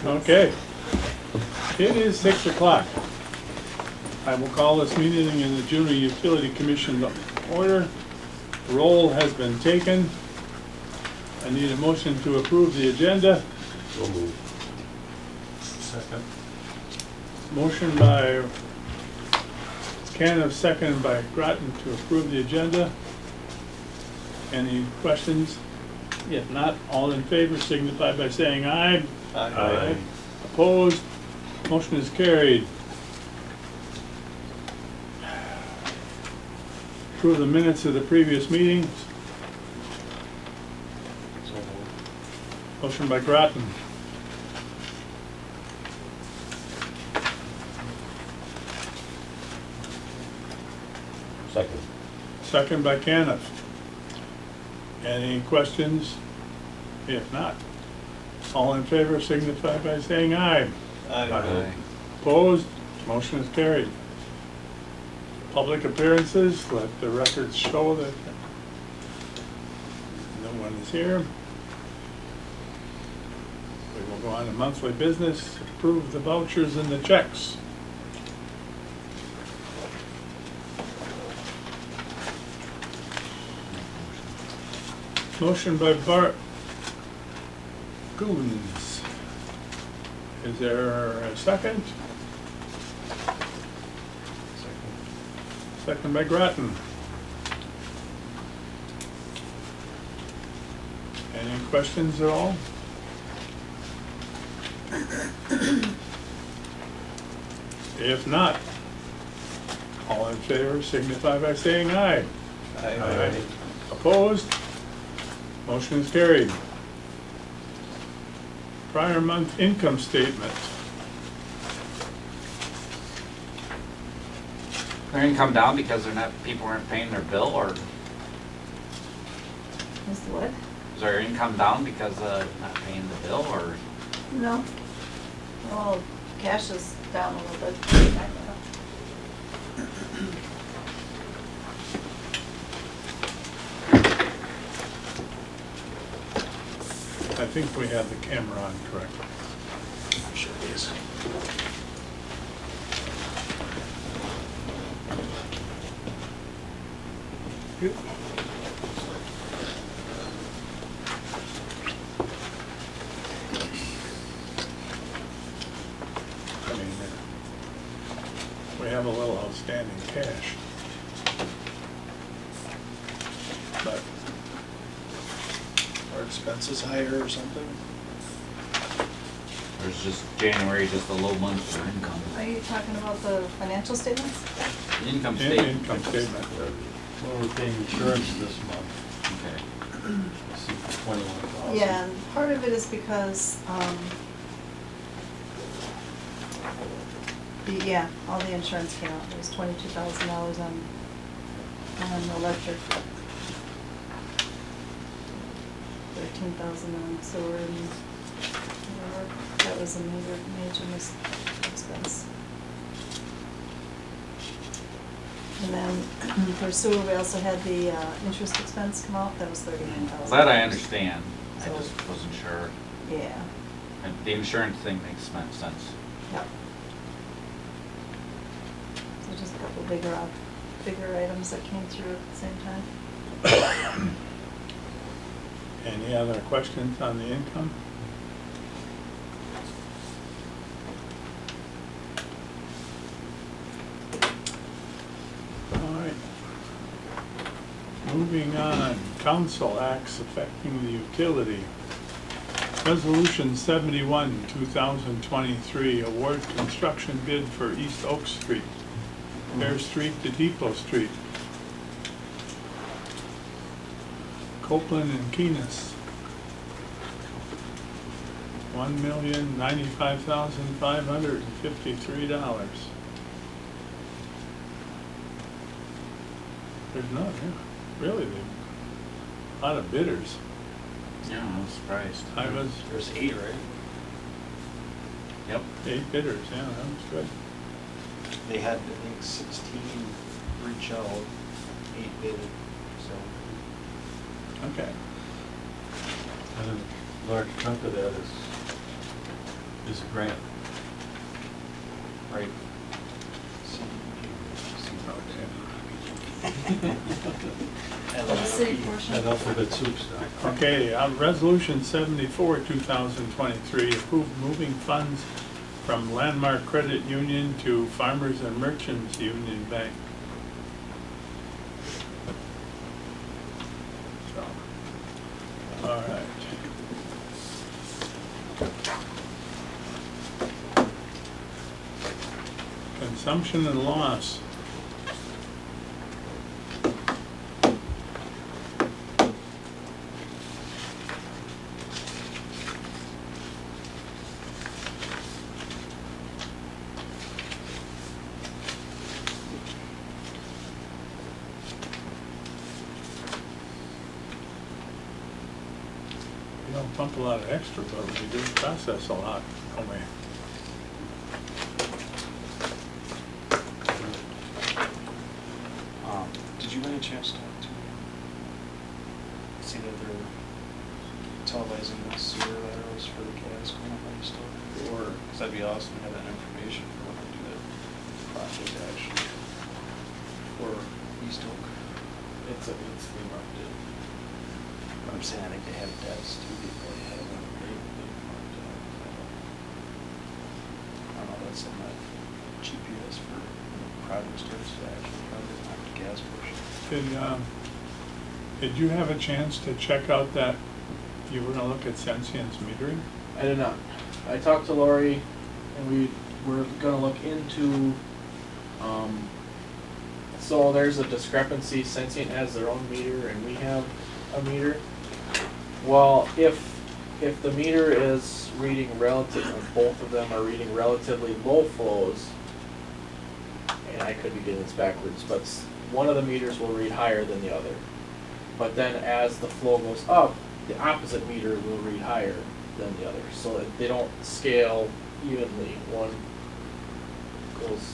Okay. It is 6 o'clock. I will call this meeting in the Juneau Utility Commission to order. Roll has been taken. I need a motion to approve the agenda. So moved. Second. Motion by Canov, seconded by Groton to approve the agenda. Any questions? If not, all in favor signify by saying aye. Aye. Opposed? Motion is carried. Approve the minutes of the previous meetings. So moved. Motion by Groton. Second. Second by Canov. Any questions? If not, all in favor signify by saying aye. Aye. Opposed? Motion is carried. Public appearances, let the records show that no one is here. We will go on to monthly business, approve the vouchers and the checks. Motion by Bart Goons. Is there a second? Second by Groton. Any questions at all? If not, all in favor signify by saying aye. Aye. Opposed? Motion is carried. Prior month income statement. Their income down because they're not, people aren't paying their bill, or Is what? is their income down because not paying the bill, or? No. Well, cash is down a little bit. I think we have the camera on correctly. Sure is. Good. I mean, we have a little outstanding cash. But Are expenses higher or something? There's just January, just a low month for income. Are you talking about the financial statements? Income statement. income statement. Well, we're paying insurance this month, Okay. $21,000. Yeah, and part of it is because, all the insurance came out. It was $22,000 on electric. 13,000 on sewer and whatever. That was a major expense. And then for sewer, we also had the interest expense come out. That was $39,000. That I understand. I So- just wasn't sure. Yeah. And the insurance thing makes sense. Yep. So just a couple bigger items that came through at the same time. Any other questions on the income? All right. Moving on, council acts affecting the utility. Resolution 71, 2023, award construction bid for East Oak Street, Fair Street to Depot Street. Copeland and Keenest. $1,095,553. There's not, really, a lot of bidders. Yeah, I was surprised. I was There's 8, right? Yep. 8 bidders, yeah, that was good. They had, I think, 16 reach out, 8 bid, so. Okay. And a large chunk of that is is a grant. Right. For the city portion. That alphabet soup stuff. Okay, Resolution 74, 2023, approved moving funds from Landmark Credit Union to Farmers and Merchants Union Bank. So, all right. Consumption and loss. We don't pump a lot of extra, but we do process a lot, don't we? Did you by any chance talk to see that they're televising the sewer laterals for the gas going up on the store? Or, because that'd be awesome to have that information for when they do that project actually. Or East Oak. It's flea market. I'm saying I think they have devs too, they probably have one. I don't know, that's something that GPS for when the project starts to actually cover the gas portion. Did you have a chance to check out that, you were gonna look at Sensient's metering? I did not. I talked to Lori, and we were gonna look into, so there's a discrepancy. Sensient has their own meter and we have a meter. Well, if the meter is reading both of them are reading relatively low flows, and I could be getting this backwards, but one of the meters will read higher than the other. But then as the flow goes up, the opposite meter will read higher than the other, so that they don't scale evenly. One goes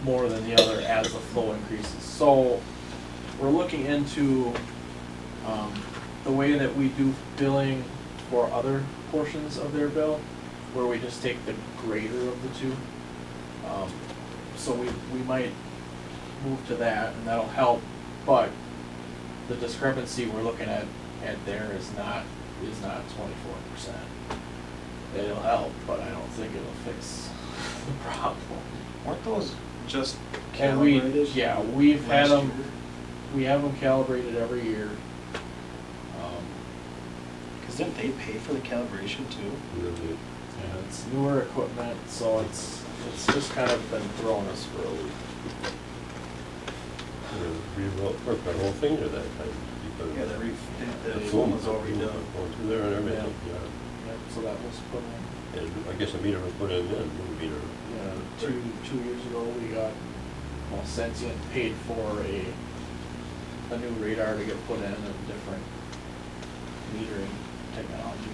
more than the other as the flow increases. So we're looking into the way that we do billing for other portions of their bill, where we just take the greater of the two. So we might move to that, and that'll help, but the discrepancy we're looking at there is not 24%. It'll help, but I don't think it'll fix the problem. Weren't those just And calibrated? we've had last them, year? we have them calibrated every year. Cause didn't they pay for the calibration too? Really? And it's newer equipment, so it's just kind of been throwing us for a loop. Rewrote, worked the whole thing to that time. Because Yeah, the the phone was already done. Going through there and everything, yeah. Yep, so that was put in. And I guess a meter was put in then, new meter. Yeah, two years ago, we got, well, Sensient paid for a new radar to get put in and different metering technology.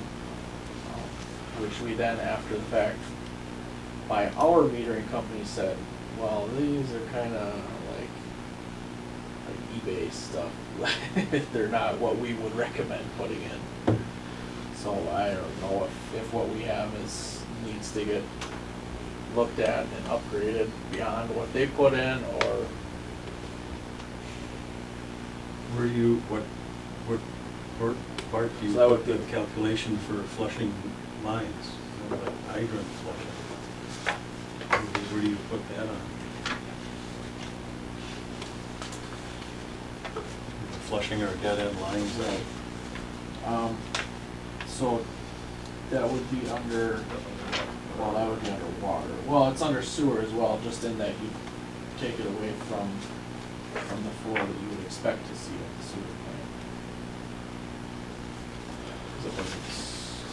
Which we then, after the fact, by our metering company said, well, these are kinda like eBay stuff. They're not what we would recommend putting in. So I don't know if what we have needs to get looked at and upgraded beyond what they put in, or Where do you, what part do you So that put would the be- calculation for flushing lines, like hydrant flushing? Where do you put that on? Flushing our dead end lines out? so that would be under, well, that would be under water. Well, it's under sewer as well, just in that you take it away from the flow that you would expect to see at the sewer plant. 'Cause it doesn't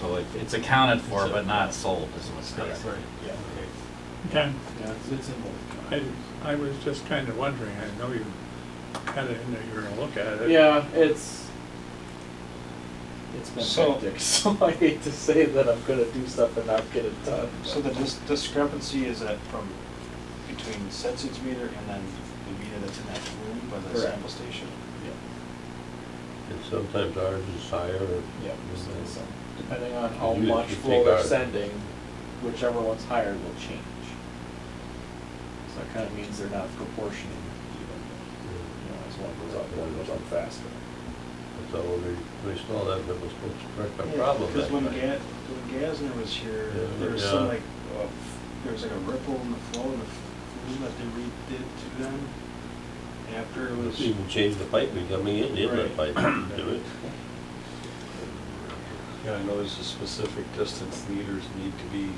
So it's accounted for but not sold is what's That's there. right. Yeah. Okay, Yeah, it's in both. I was just kind of wondering, I know you had it in there, you were gonna look at it. Yeah, it's been So- hectic, so I hate to say that I'm gonna do stuff and not get it done. So the discrepancy is that from between Sensient's meter and then the meter that's in that room by the Correct. sample station? Yeah. And sometimes ours is higher or. Yeah, so depending on how You much take flow they're our- sending, whichever one's higher will change. So that kind of means they're not proportionally even. You know, as one goes up faster. So we saw that, it was supposed to correct our problem. Because that when time. Gasner was here, Yeah, there was yeah. some like, there was like a ripple in the flow of the flume that they redid to them after it was. Even changed the piping coming in, the inlet Right. pipe, do it. Yeah, I know there's a specific distance meters need to be,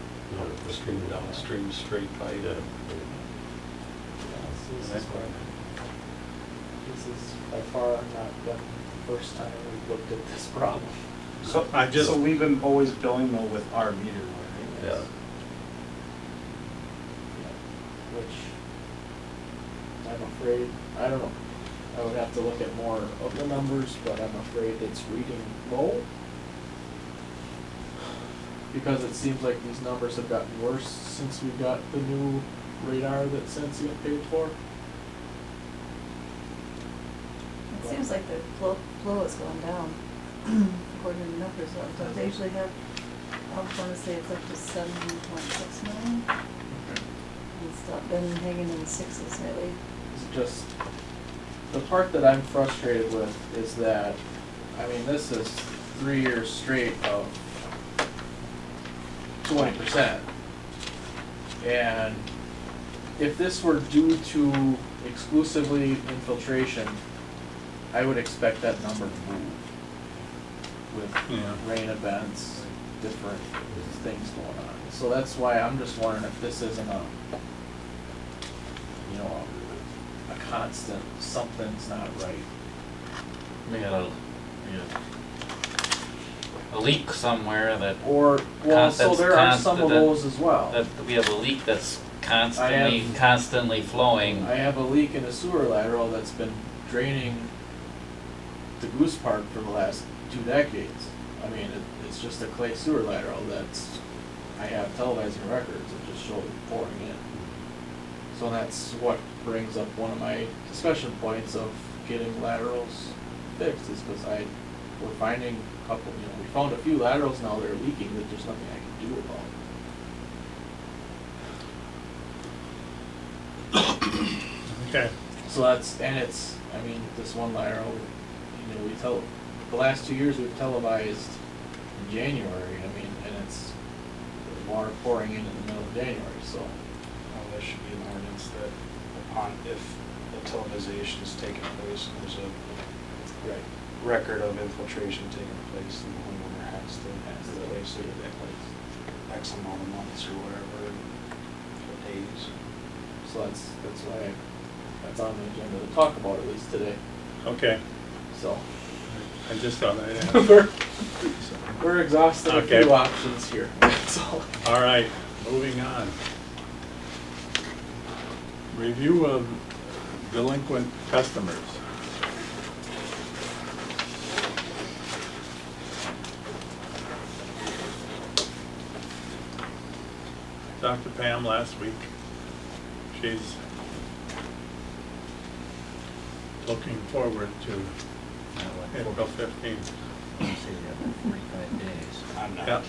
the stream downstream straight pipe. Yeah. This is by far not the first time we've looked at this problem. So I just, So we've been always billing though with our meter, right? Yeah. Which I'm afraid, I don't know, I would have to look at more of the numbers, but I'm afraid it's reading low. Because it seems like these numbers have gotten worse since we got the new radar that Sensient paid for. It seems like the flow is going down, according to the numbers. Don't they usually have, I was gonna say it's up to 7.6 million? It's not been hanging in the sixes lately. It's just, the part that I'm frustrated with is that, I mean, this is 3 years straight of 20%. And if this were due to exclusively infiltration, I would expect that number to move with Yeah. rain events, different things going on. So that's why I'm just wondering if this isn't a, you know, a constant, something's not right. We had a leak somewhere that, Or, well, so That's there are some of constant, those as well. that we have a leak that's constantly, have- constantly flowing. I have a leak in a sewer lateral that's been draining the Goose Park for the last 2 decades. I mean, it's just a clay sewer lateral that's, I have televising records that just show it pouring in. So that's what brings up one of my discussion points of getting laterals fixed, is because we're finding a couple, you know, we found a few laterals now that are leaking that there's nothing I can do about. okay, So that's, and it's, I mean, this one lateral, you know, the last 2 years we've televised in January, I mean, and it's water pouring in the middle of January, so. There should be an ordinance that upon, if the televisation is taking place, and there's a Right. record of infiltration taking place, and the homeowner has to replace it at X amount of months or whatever, or days. So that's why that's on the agenda to talk about at least today, okay. so. I just thought I'd ask. We're exhausted a Okay. few options here, so. All right, moving on. Review of delinquent customers. Talked to Pam last week. She's looking forward to April 15th. 45 days. I'm not. Yep.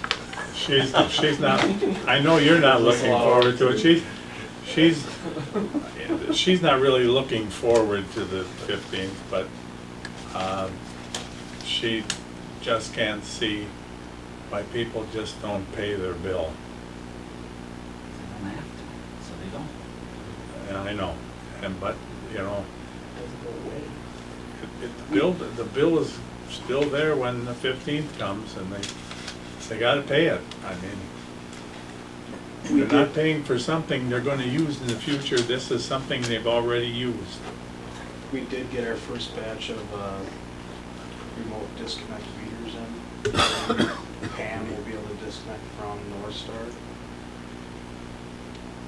She's not, I know you're not looking forward to it. She's not really looking forward to the 15th, but she just can't see why people just don't pay their bill. They don't have to, so they don't. And I know, but, you know, Doesn't go away. the bill is still there when the 15th comes, and they gotta pay it. I mean, they're not paying for something they're gonna use in the future. This is something they've already used. We did get our first batch of remote disconnect meters in. Pam will be able to disconnect from North Star,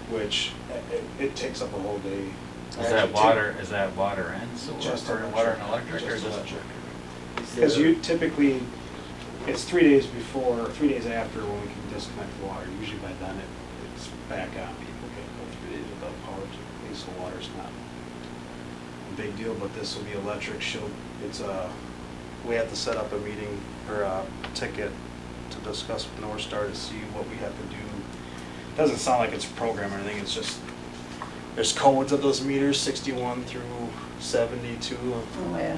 which it takes up a whole day. Is that water and sewer? Just Or water and electric, or Just just? electric. Because you typically, it's 3 days before, 3 days after when we can disconnect the water. Usually by then it's back on. People can't go 3 days without power typically, so water's not a big deal, but this will be electric. We have to set up a meeting or a ticket to discuss with North Star to see what we have to do doesn't sound like it's a program or anything, it's just, there's codes of those meters, 61 through 72. Oh, yeah.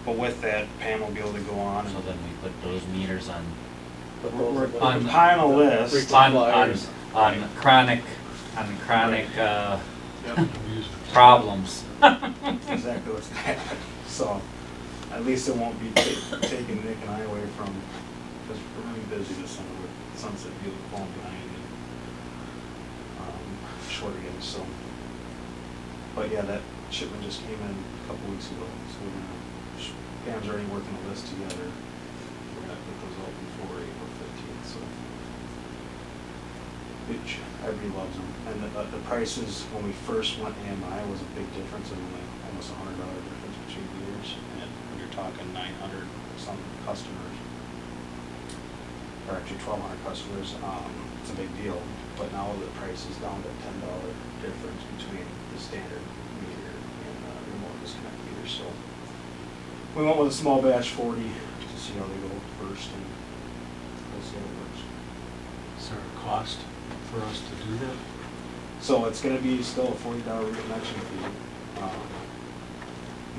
But with that, Pam will be able to go on So and then we put those meters on, But we're those- on- high on the list. Frequent on flyers. chronic, Yep. problems. Exactly what's that. So, at least it won't be taking Nick and I away from, because we're really busy this summer with Sunset View falling behind and short again, so. But yeah, that shipment just came in a couple weeks ago, so we're gonna, Pam's already working a list together. We're gonna put those out before April 15th, so. Which, everybody loves them. And the prices, when we first went AMI, was a big difference, and like almost $100 difference between years. And when you're talking 900 some customers, or actually 1,200 customers, it's a big deal. But now the price is down to $10 difference between the standard meter and the remote disconnect meter. So we went with a small batch 40 to see how they go first, and we'll see how it works. Is there a cost for us to do that? So it's gonna be still a $40 reconnection fee,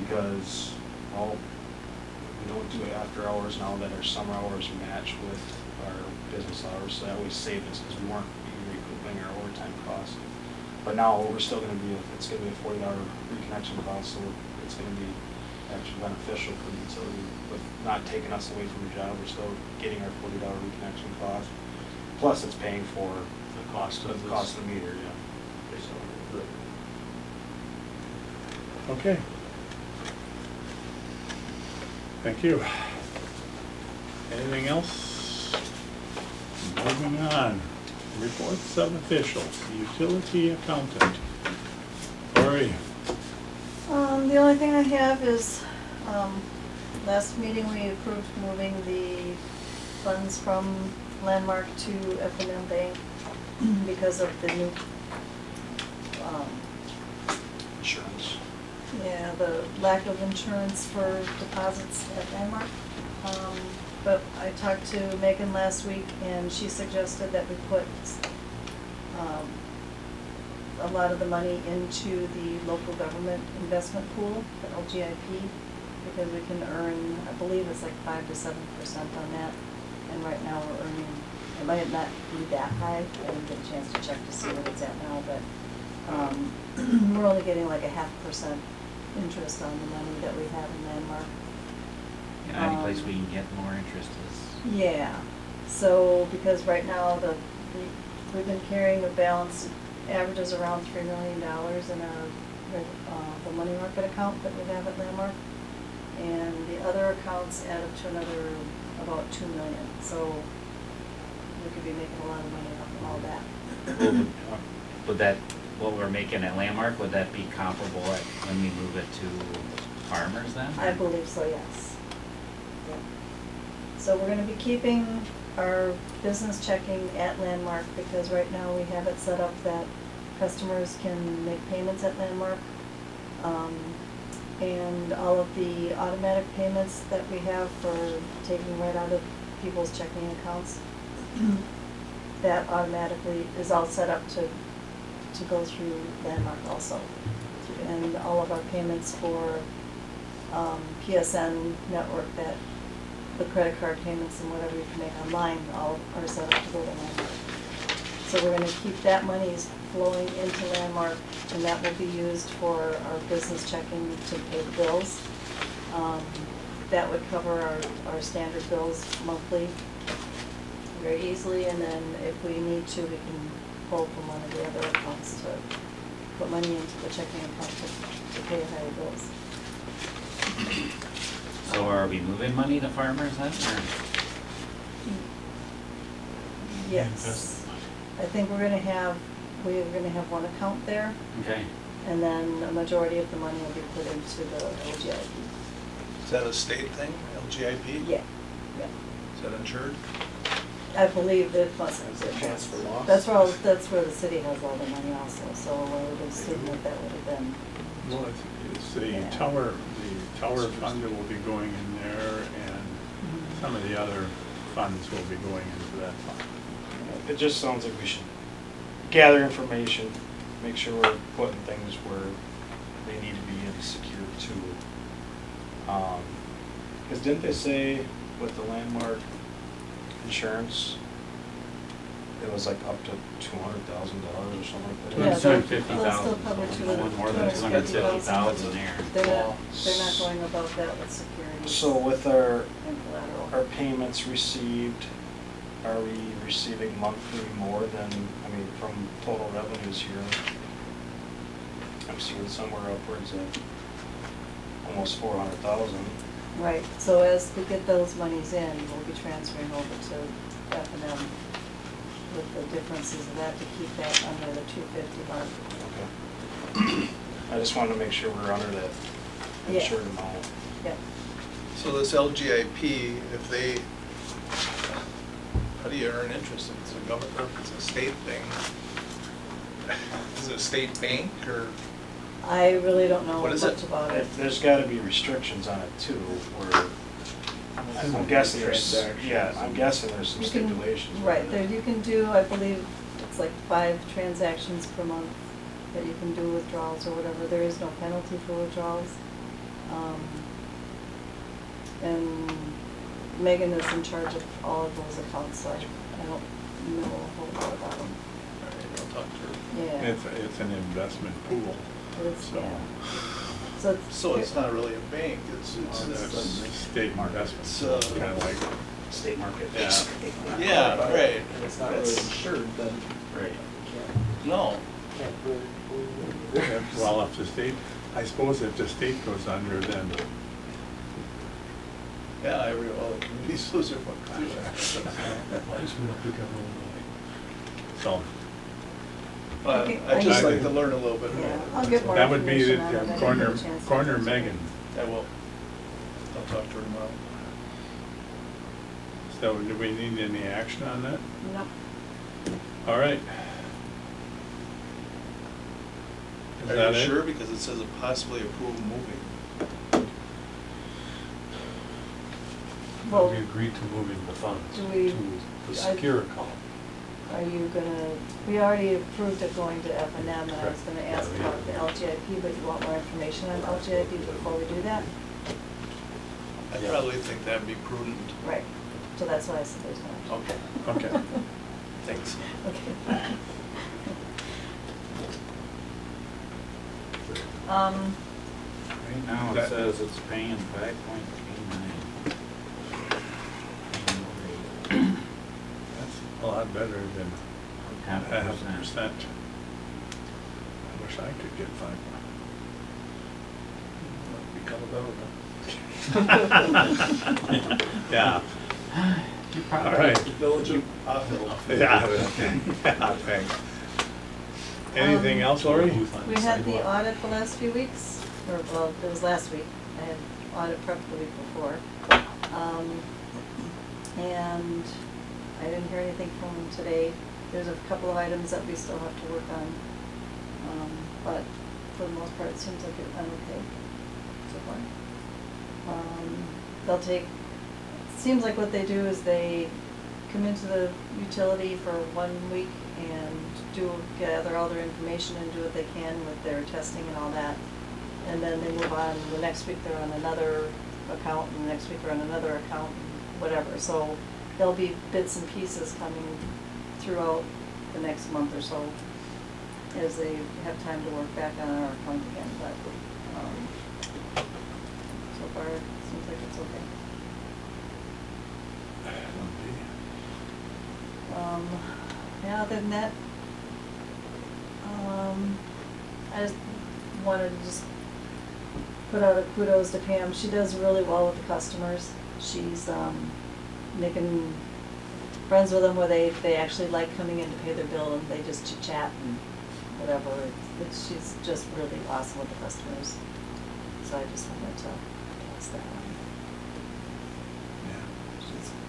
because, well, we don't do it after hours now that our summer hours match with our business hours, so that always saved us, because we weren't recouping our overtime costs. But now, we're still gonna be, it's gonna be a $40 reconnection cost, so it's gonna be actually beneficial for the utility, with not taking us away from the job, we're still getting our $40 reconnection cost. Plus, it's paying for The cost of the this? cost of the meter, yeah. So, Okay. Thank you. Anything else? Moving on. Reports of officials, utility accountant. Lori, The only thing I have is, last meeting we approved moving the funds from Landmark to F&M Bank because of the new, insurance. yeah, the lack of insurance for deposits at Landmark. But I talked to Megan last week, and she suggested that we put, a lot of the money into the local government investment pool, the LGIP, because we can earn, I believe it's like 5 to 7% on that. And right now we're earning, it might not be that high, I didn't get a chance to check to see what it's at now, but, we're only getting like 0.5% interest on the money that we have in Landmark. Any place we can get more interest is, Yeah, so, because right now we've been carrying a balance, averages around $3 million in our, the money market account that we have at Landmark. And the other accounts add up to another about $2 million, so we could be making a lot of money off of all that. would that, what we're making at Landmark, would that be comparable at when we move it to Farmers then? I believe so, yes. Yeah. So we're gonna be keeping our business checking at Landmark, because right now we have it set up that customers can make payments at Landmark. And all of the automatic payments that we have for taking right out of people's checking accounts, that automatically is all set up to go through Landmark also. And all of our payments for PSN network, that the credit card payments and whatever you can make online, all are set up to go to Landmark. So we're gonna keep that money flowing into Landmark, and that will be used for our business checking to pay the bills. That would cover our standard bills monthly very easily, and then if we need to, we can pull from one of the other accounts to put money into the checking account to pay higher bills. So are we moving money to Farmers then, or? Yes. I think we're gonna have one account there, Okay, and then a majority of the money will be put into the LGIP. Is that a state thing, LGIP? Yeah, yeah. Is that insured? I believe that must. Is it transfer loss? That's where the city has all the money also, so I would assume that would have been. well, it's the Yeah. tower fund that will be going in there, and some of the other funds will be going into that fund. it just sounds like we should gather information, make sure we're putting things where they need to be and secure too. Cause didn't they say with the landmark insurance, it was like up to $200,000 or something like that? Yeah, they'll- 250,000. they'll still cover No more than 250,000 there. They're not going above that with security So with our and collateral. payments received, are we receiving monthly more than, I mean, from total revenues here? I'm seeing somewhere upwards of almost 400,000. Right, so as we get those monies in, we'll be transferring over to F&M with the differences of that to keep that under the 250 mark. Okay. I just wanted to make sure we're under that Yeah. insured amount. Yep. So this LGIP, if they, how do you earn interest if it's a government, or if it's a state thing? Is it a state bank or? I really don't know What much is it? about it. There's gotta be restrictions on it too, where I'm guessing there's, yeah, I'm guessing there's some You can- stipulations. Right, with there, it. you can do, I believe, it's like 5 transactions per month that you can do withdrawals or whatever. There is no penalty for withdrawals. And Megan is in charge of all of those accounts, so I don't know a whole lot about them. All right, I'll talk to her. Yeah. It's an investment pool, It's, so. yeah. So it's. So it's not really a bank, it's It's a state investment, It's, kind of like, State market. Yeah. basically. Yeah, right. And it's not really That's- insured, then Right. you No, can't really believe it. well, if the state, I suppose if the state goes under, then yeah, all the communities lose their money too. Why is we don't pick up Illinois? so. But Okay, I'd just I- like to learn a little bit Yeah, more. I'll get more That would be information the on it. I didn't corner, get a chance to corner talk to her. Megan. I will. I'll talk to her tomorrow. So do we need any action on that? No. All right. Is Are that you it? sure? Because it says a possibly approved moving. Well, We agreed to moving the funds do to we- the secure account. are you gonna, we already approved it going to F&M, and I was Correct. gonna ask Yeah, about the LGIP, but you want more information on LGIP before we do that? I Yeah. probably think that'd be prudent. Right, so that's why I said there's no. Okay. Okay. Thanks. Okay. Right now, it That- says it's paying 5.39. That's a lot better than Half a 0.5%. I wish I could get 5. Become a government. Yeah. You All probably, right. Village of Ottawa. Yeah, yeah, thanks. Anything else, Lori? We had the audit the last few weeks, or, well, it was last week. I had audit prep the week before. And I didn't hear anything from them today. There's a couple of items that we still have to work on. But for the most part, it seems like it went okay so far. They'll take, seems like what they do is they come into the utility for 1 week and gather all their information and do what they can with their testing and all that. And then they move on, the next week they're on another account, and the next week they're on another account, and whatever. So there'll be bits and pieces coming throughout the next month or so as they have time to work back on our account again, but, so far, it seems like it's okay. Yeah, other than that, I just wanted to just put out a kudos to Pam. She does really well with the customers. She's, making friends with them where they actually like coming in to pay their bill and they just chit chat and whatever. She's just really awesome with the customers. So I just wanted to pass that on.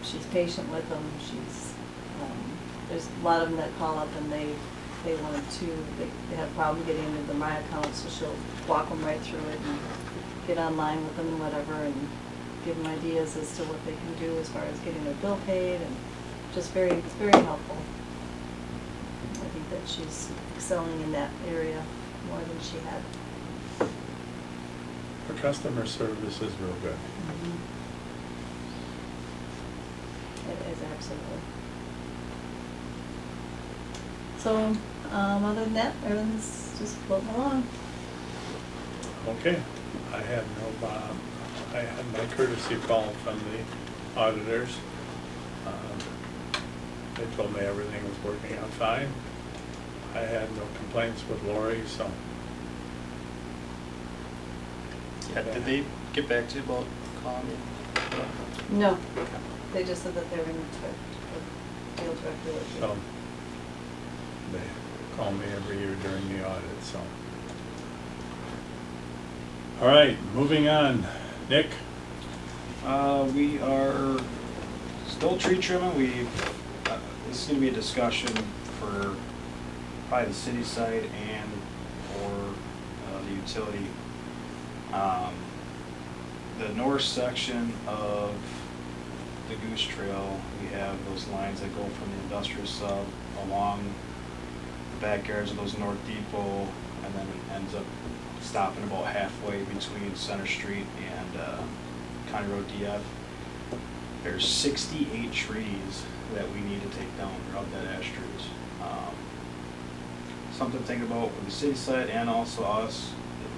She's patient with them. She's, there's a lot of them that call up and they wanted to, they have a problem getting into my account, so she'll walk them right through it and get online with them and whatever, and give them ideas as to what they can do as far as getting their bill paid, and just it's very helpful. she's excelling in that area more than she had. Her customer service is real good. It is absolutely. So, other than that, everything's just floating along. Okay, I had my courtesy call from the auditors. They told me everything was working out fine. I had no complaints with Lori, so. Yeah, did they get back to you about calling you? No, they just said that they were gonna deal directly with you. So, they call me every year during the audit, so. All right, moving on. Nick? We are still tree trimming. This is gonna be a discussion for probably the city side and for the utility. The north section of the Goose Trail, we have those lines that go from the industrial sub along the backyards of those North Depot, and then it ends up stopping about halfway between Center Street and County Road DF. There's 68 trees that we need to take down. They're all dead ash trees. Something to think about with the city side and also us.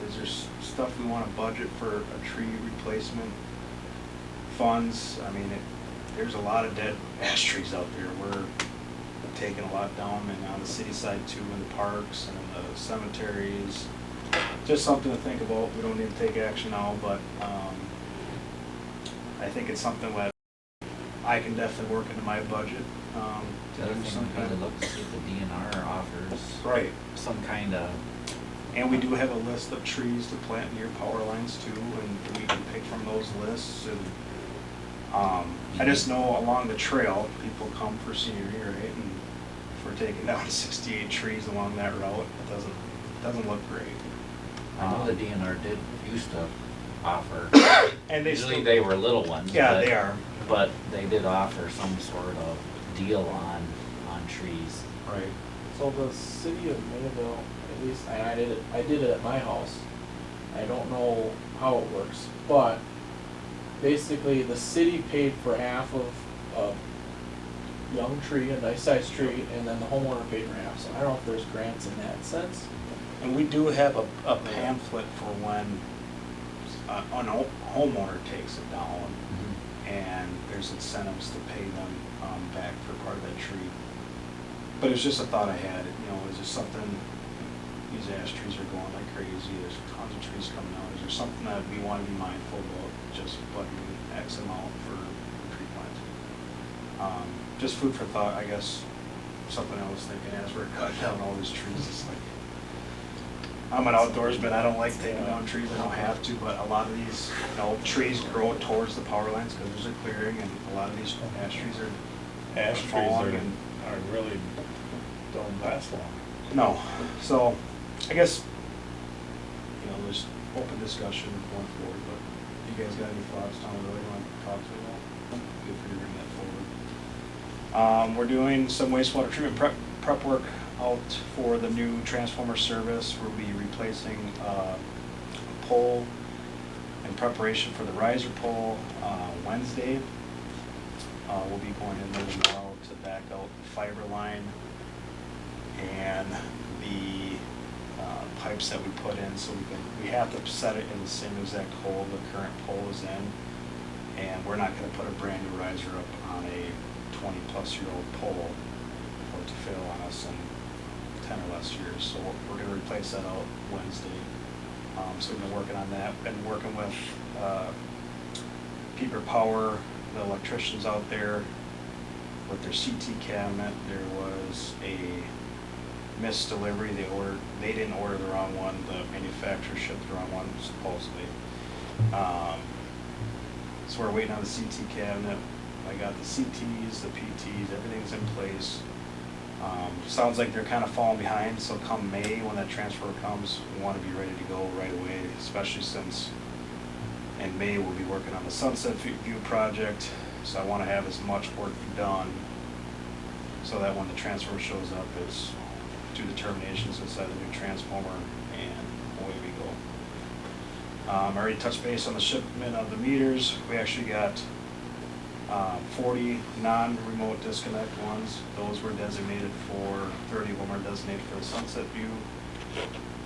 Is there stuff we want to budget for a tree replacement funds? I mean, there's a lot of dead ash trees out there. We're taking a lot down, and on the city side too, in the parks and in the cemeteries. Just something to think about. We don't need to take action now, but I think it's something that I can definitely work into my budget. The other do some thing, kind to of- look, see if the DNR offers Right. some kind of, And we do have a list of trees to plant near power lines too, and we can pick from those lists. And I just know along the trail, people come for senior year, right? And if we're taking down 68 trees along that route, it doesn't look great. I know the DNR did used to offer. And they Usually still they do. were little ones. Yeah, but- they are. But they did offer some sort of deal on trees. Right. So the city of Mayville, at least, and I did it at my house. I don't know how it works, but basically the city paid for half of a young tree, a nice sized tree, and then the homeowner paid for half. So I don't know if there's grants in that sense. And we do have a pamphlet for when a homeowner takes it down, and there's incentives to pay them back for part of that tree. But it's just a thought I had, is there something, these ash trees are going like crazy, there's tons of trees coming out, is there something that we want to be mindful about, just budgeting X amount for tree plants? Just food for thought, I guess. Something I was thinking as we're cutting down all these trees, it's like, I'm an outdoorsman, I don't like taking down trees, I don't have to, but a lot of these, trees grow towards the power lines because there's a clearing, and a lot of these ash trees are Ash trees falling and are really, don't last long. no. So, I guess, there's open discussion going forward, but if you guys got any thoughts down the road you want to talk to about, feel free to bring that forward. We're doing some wastewater treatment prep work out for the new transformer service. We'll be replacing a pole in preparation for the riser pole Wednesday. We'll be going in there tomorrow to back out the fiber line and the pipes that we put in, so we have to set it in the same exact hole the current pole is in, and we're not going to put a brand new riser up on a 20-plus-year-old pole for it to fail on us in 10 or less years. So we're going to replace that out Wednesday. So we've been working on that. Been working with Peeper Power, the electricians out there with their CT cabinet. There was a missed delivery. They didn't order the wrong one. The manufacturer shipped the wrong one, supposedly. So we're waiting on the CT cabinet. I got the CTs, the PTs, everything's in place. Sounds like they're kind of falling behind, so come May, when that transfer comes, we want to be ready to go right away, especially since in May we'll be working on the Sunset View project. So I want to have as much work done so that when the transfer shows up, it's do the terminations inside the new transformer, and away we go. I already touched base on the shipment of the meters. We actually got 40 non-remote disconnect ones. Those were designated for, 30 of them are designated for the Sunset View.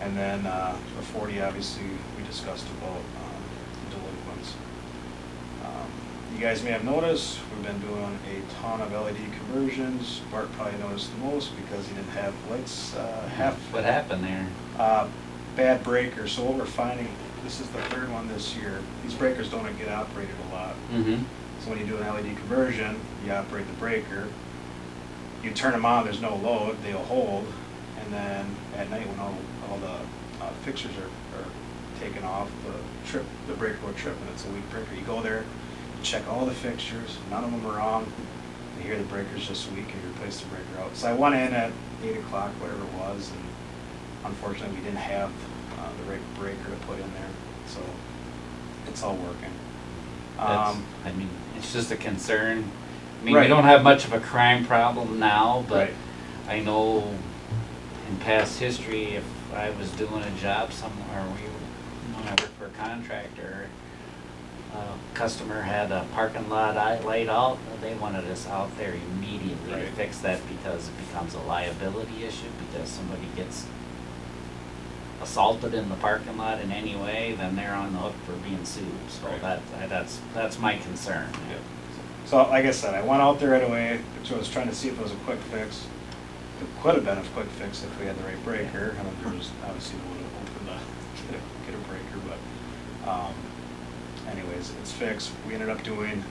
And then the 40, obviously, we discussed about the delinquents. You guys may have noticed, we've been doing a ton of LED conversions. Bart probably noticed the most because he didn't have lights. What happened there? Bad breaker. So what we're finding, this is the third one this year. These breakers don't get operated a lot. Mm-hmm. So when you do an LED conversion, you operate the breaker. You turn them on, there's no load, they'll hold. And then at night when all the fixtures are taken off, the breaker will trip, and it's a weak breaker. You go there, you check all the fixtures, none of them are wrong. You hear the breaker's just weak, and you replace the breaker out. So I went in at 8 o'clock, whatever it was, and unfortunately we didn't have the right breaker to put in there. So it's all working. I mean, it's just a concern. I mean, Right. we don't have much of a crime problem now, but Right. I know in past history, if I was doing a job somewhere, when I worked for a contractor, a customer had a parking lot light out, they wanted us out there immediately to Right. fix that because it becomes a liability issue because somebody gets assaulted in the parking lot in any way, then they're on the hook for being sued. So Right. that's my concern. Yeah. So like I said, I went out there right away, so I was trying to see if it was a quick fix. It could have been a quick fix if we had the right breaker. I mean, there was obviously no way to open get a breaker, but anyways, it's fixed. We ended up doing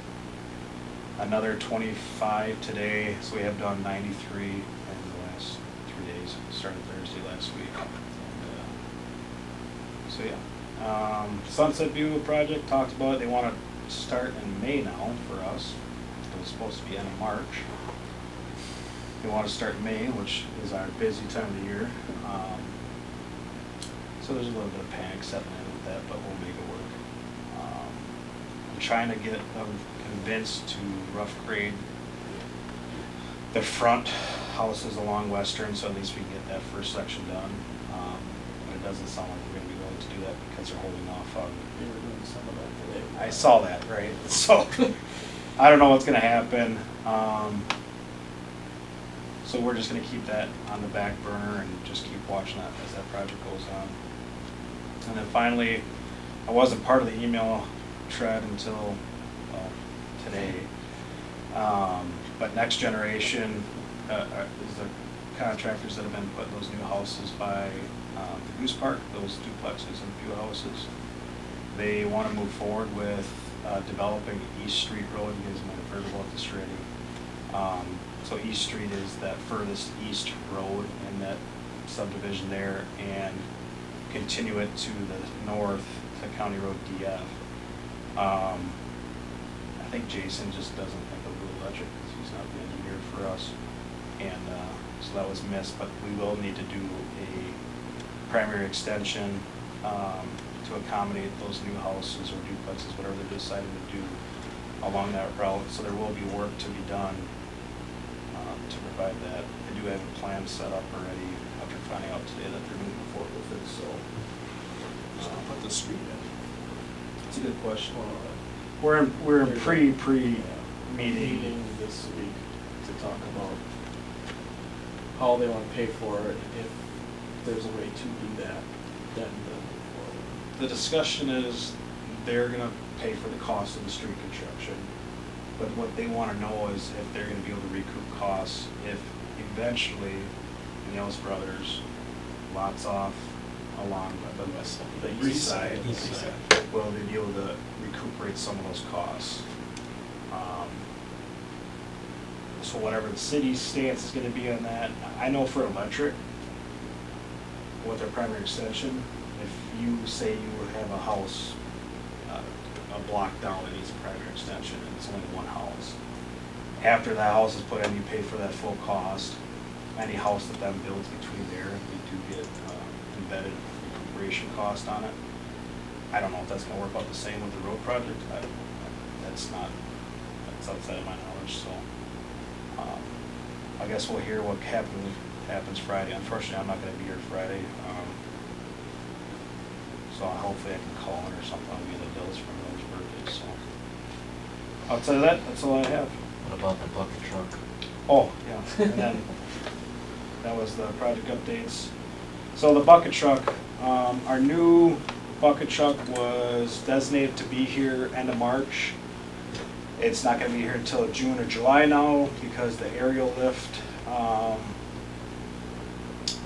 another 25 today, so we have done 93 in the last 3 days. Started Thursday last week. So yeah, Sunset View project talked about it. They want to start in May now for us. It was supposed to be end of March. They want to start in May, which is our busy time of the year. So there's a little bit of panic setting in with that, but we'll make it work. I'm trying to get them convinced to rough grade the front houses along Western, so at least we can get that first section done. But it doesn't sound like we're going to be willing to do that because they're holding off on. They were doing some of that today. I saw that, right? So I don't know what's going to happen. So we're just going to keep that on the back burner and just keep watching that as that project goes on. And then finally, I wasn't part of the email thread until today. But Next Generation is the contractors that have been putting those new houses by the Goose Park, those duplexes and few houses. They want to move forward with developing East Street Road. You guys might have heard about this already. So East Street is that furthest east road in that subdivision there, and continue it to the north to County Road DF. I think Jason just doesn't think of Blue Electric because he's not the engineer for us, and so that was missed. But we will need to do a primary extension to accommodate those new houses or duplexes, whatever they're deciding to do along that route. So there will be work to be done to provide that. They do have a plan set up already after finding out today that they're moving forward with it, so. Put the street in. It's a good question. We're in pre-meeting. Meeting this week to talk about how they want to pay for it, if there's a way to do that, then move forward. The discussion is they're gonna pay for the cost of the street construction. But what they wanna know is if they're gonna be able to recoup costs, if eventually Niels Brothers lots off along the east side, will they be able to recuperate some of those costs? So whatever the city's stance is gonna be on that, I know for electric, with their primary extension, if you say you have a house, a block down that needs a primary extension, and it's only one house. After that house is put in, you pay for that full cost. Any house that then builds between there, we do get embedded recuperation cost on it. I don't know if that's gonna work out the same with the road project. That's outside of my knowledge, so. I guess we'll hear what happens happens Friday. Unfortunately, I'm not gonna be here Friday. So hopefully I can call in or something, I'll get the bills from those birthdays, so. Outside of that, that's all I have. What about the bucket truck? Oh, yeah, and then, that was the project updates. So the bucket truck, our new bucket truck was designated to be here end of March. It's not gonna be here until June or July now because the aerial lift,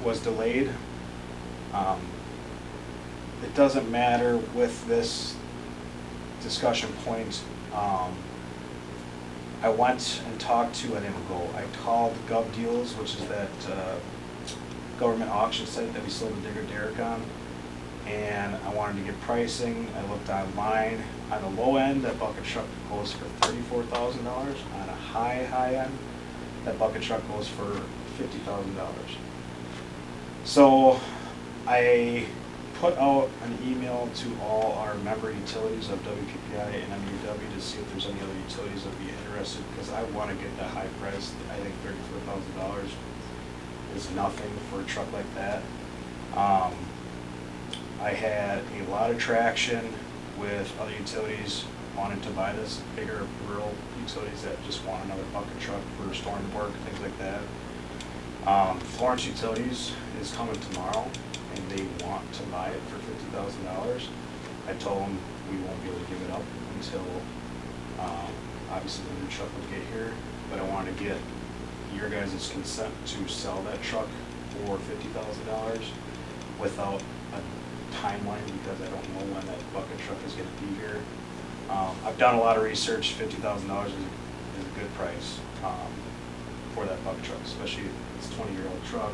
was delayed. It doesn't matter with this discussion point. I went and talked to, I didn't go, I called Gov Deals, which is that government auction site that we sold the digger derrick on. And I wanted to get pricing. I looked online. On the low end, that bucket truck goes for $34,000. On a high end, that bucket truck goes for $50,000. So I put out an email to all our member utilities of WPPI and MUW to see if there's any other utilities that would be interested, because I want to get that high price. I think $34,000 is nothing for a truck like that. I had a lot of traction with other utilities wanting to buy this, bigger rural utilities that just want another bucket truck for storm work, things like that. Florence Utilities is coming tomorrow, and they want to buy it for $50,000. I told them we won't be able to give it up until, obviously the new truck would get here, but I wanted to get your guys' consent to sell that truck for $50,000 without a timeline, because I don't know when that bucket truck is gonna be here. I've done a lot of research. $50,000 is a good price for that bucket truck, especially it's a 20-year-old truck.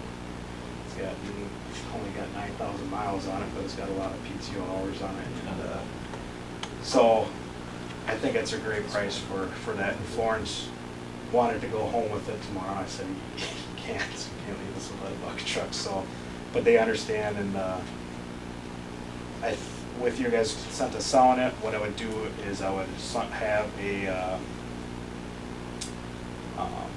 It's only got 9,000 miles on it, but it's got a lot of PTO hours on it. And, so I think it's a great price for that. And Florence wanted to go home with it tomorrow. I said, you can't leave us without a bucket truck. So, but they understand, and with your guys' consent to selling it, what I would do is I would have a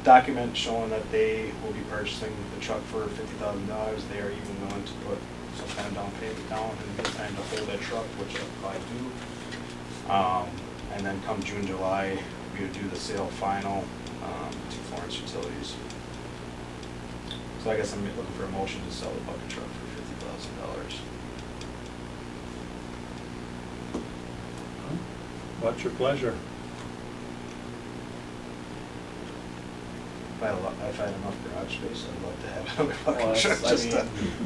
document showing that they will be purchasing the truck for $50,000. They are even willing to put some kind of down payment down and get time to hold that truck, which I probably do. And then come June, July, we would do the sale final to Florence Utilities. So I guess I'm looking for a motion to sell the bucket truck for $50,000. What's your pleasure? If I had enough garage space, I'd love to have another bucket Well, truck I just mean, to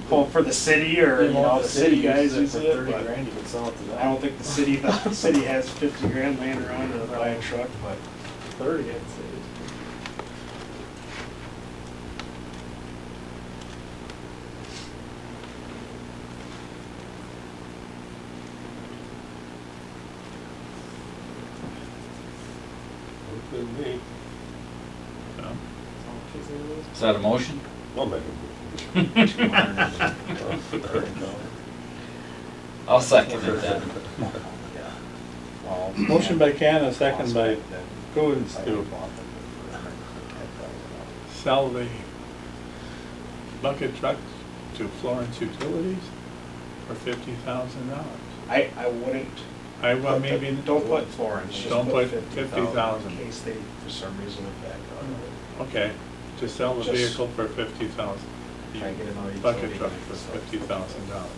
hold for the city, or the city guys use it. $30 But grand, you could sell it to them. I don't think the city has 50 grand laying around to buy a truck, but 30, I'd say. Good with me. No? Is that a motion? I'll make a motion. I'll second it then. well, Motion by Canna, second by Coons to sell the bucket truck to Florence Utilities for $50,000. I wouldn't. Well, maybe. Don't put Florence. Just Don't put 50,000 $50,000. in case they, for some reason, are back out of it. Okay, to sell the Just- vehicle for $50,000. Try and get another Bucket utility truck to for sell it. $50,000.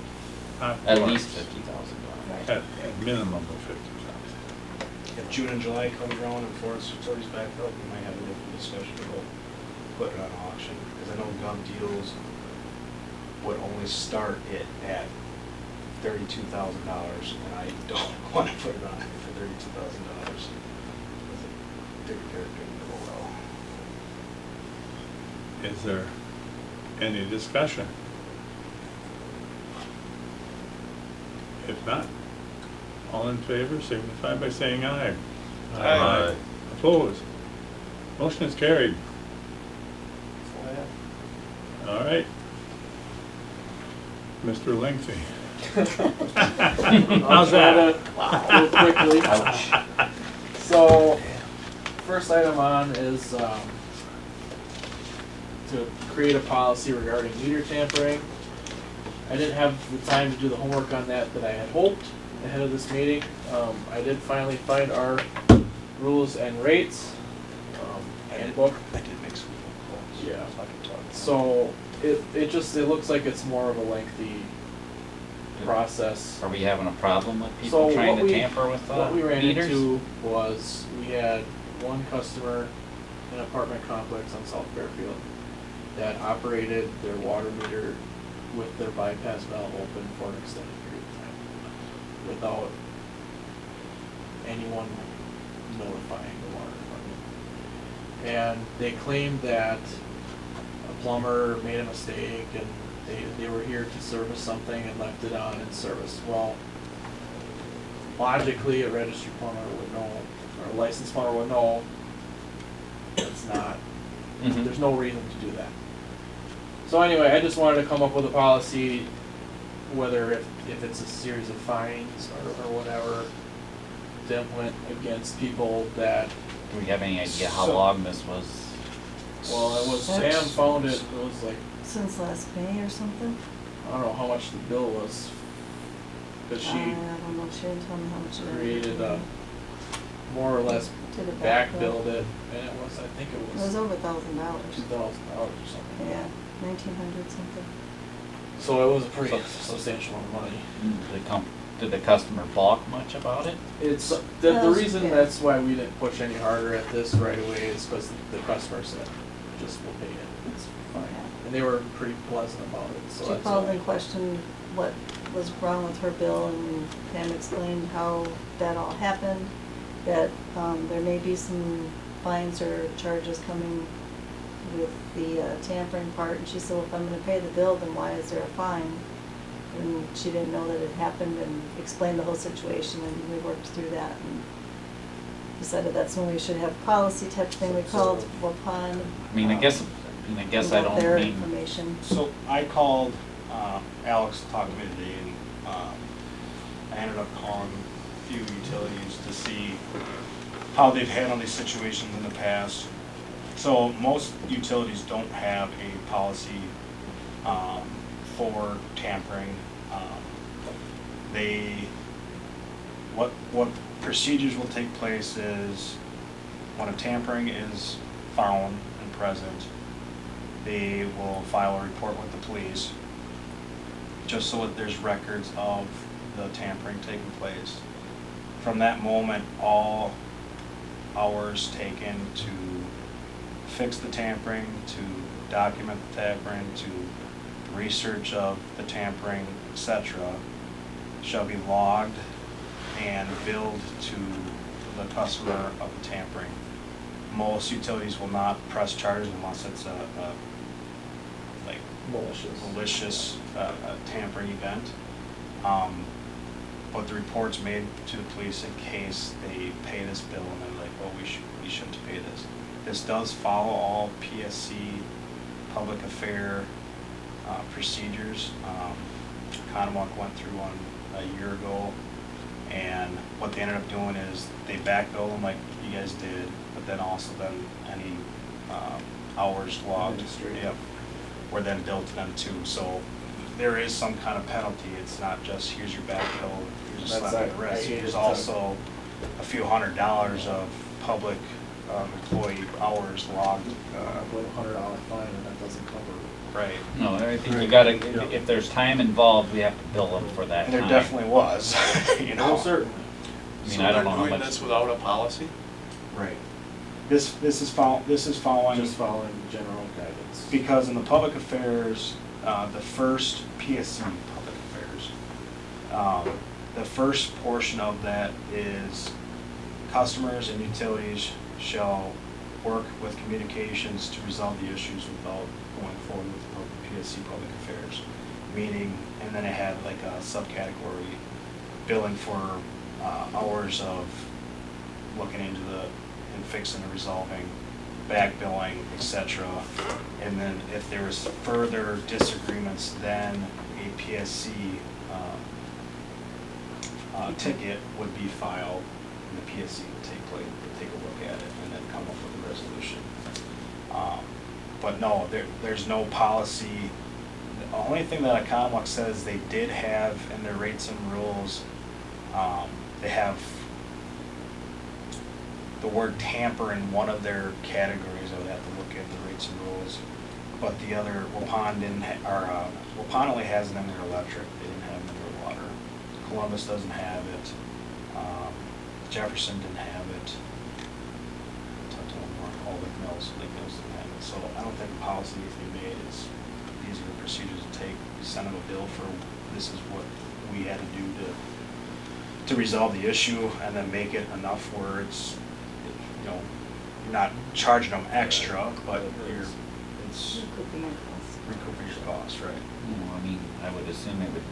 Not At Florence. least $50,000. At minimum of 50,000. If June and July comes around and Florence Utilities back up, we might have a different discussion about putting it on auction, because I know Gov Deals would only start it at $32,000, and I don't want to put it on for $32,000. Digger derrick didn't go well. Is there any discussion? If not, all in favor signify by saying aye. Aye. Opposed? Motion is carried. All right. Mr. Lengthy. How's that? Real quickly. Ouch. So, first item on is to to create a policy regarding meter tampering. I didn't have the time to do the homework on that I had hoped ahead of this meeting. I did finally find our rules and rates handbook. I did make some phone calls. Yeah. So I can talk. So it looks like it's more of a lengthy process. Are we having a problem with So people trying what to we- tamper with What we ran meters? into was we had one customer in an apartment complex on South Fairfield that operated their water meter with their bypass valve open for an extended period of time without anyone notifying the water department. And they claimed that a plumber made a mistake and they were here to service something and left it on in service. Well, logically, a registered plumber would know, or a licensed plumber would know, it's not, Mhm. there's no reason to do that. So anyway, I just wanted to come up with a policy, whether if it's a series of fines or whatever, to implement against people that, Do we have any idea how So- long this was? well, it was, Sam That's- found it was like, Since last May or something? I don't know how much the bill was, cause I she don't know, she didn't tell me how much it created more or less Did a back back bill. billed it, and it was, I think it It was was over $1,000. $2,000 or something. Yeah, 1,900 something. So it was a pretty substantial amount of money. Did the customer balk much about it? It's, the Well, reason yeah. that's why we didn't push any harder at this right away is because the customer said, just will pay it, it's fine. Yeah. And they were pretty pleasant about it, so She that's called why. and questioned what was wrong with her bill, and Pam explained how that all happened, that there may be some fines or charges coming with the tampering part, and she said, well, if I'm gonna pay the bill, then why is there a fine? And she didn't know that it happened, and explained the whole situation, and we worked through that, and decided that's when we should have policy type thing. We called Waupun. I mean, I guess I got don't their mean, information. So I called, Alex to talk to me today, and, I ended up calling a few utilities to see how they've handled these situations in the past. So most utilities don't have a policy, for tampering. What procedures will take place is, when a tampering is found and present, they will file a report with the police, just so that there's records of the tampering taking place. From that moment, all hours taken to fix the tampering, to document the tampering, to research of the tampering, etc., shall be logged and billed to the customer of the tampering. Most utilities will not press charges unless it's a like malicious tampering event. But the report's made to the police in case they pay this bill and they're like, well, we shouldn't pay this. This does follow all PSC public affair procedures. Connewauk went through one a year ago, and what they ended up doing is they backbilled them like you guys did, but then also any hours logged, yep, were then billed to them too. So there is some kind of penalty. It's not just here's your back bill, here's a slap on the wrist. There's also a few $100s of public employee hours logged. I believe $100 fine, and that doesn't cover it. Right. no, I think you Right. gotta, Yeah. if there's time involved, we have to bill them for that And time. there definitely was, you know. No, certainly. I mean, I don't know how So they're doing much. this without a policy? Right. This is following, Just following general guidance. because in the public affairs, the first PSC public affairs, the first portion of that is customers and utilities shall work with communications to resolve the issues without going forward with the PSC public affairs. Meaning, and then it had like a subcategory, billing for hours of looking into and fixing and resolving, back billing, etc. And then if there was further disagreements, then a PSC ticket would be filed, and the PSC would take a look at it and then come up with a resolution. But no, there's no policy. The only thing that Economlux says they did have in their rates and rules, they have the word tamper in one of their categories. I would have to look at the rates and rules. But the other, Waupun didn't, Waupun only has it in their electric, they didn't have it in their water. Columbus doesn't have it, Jefferson didn't have it. Talked to them more, Lake Mills didn't have it. So I don't think a policy needs to be made. These are the procedures to take. Send them a bill for, this is what we had to do to resolve the issue, and then make it enough where it's, you know, you're not charging them extra, but it's Recouping your costs. recouping your costs, right? I mean, I would assume it would,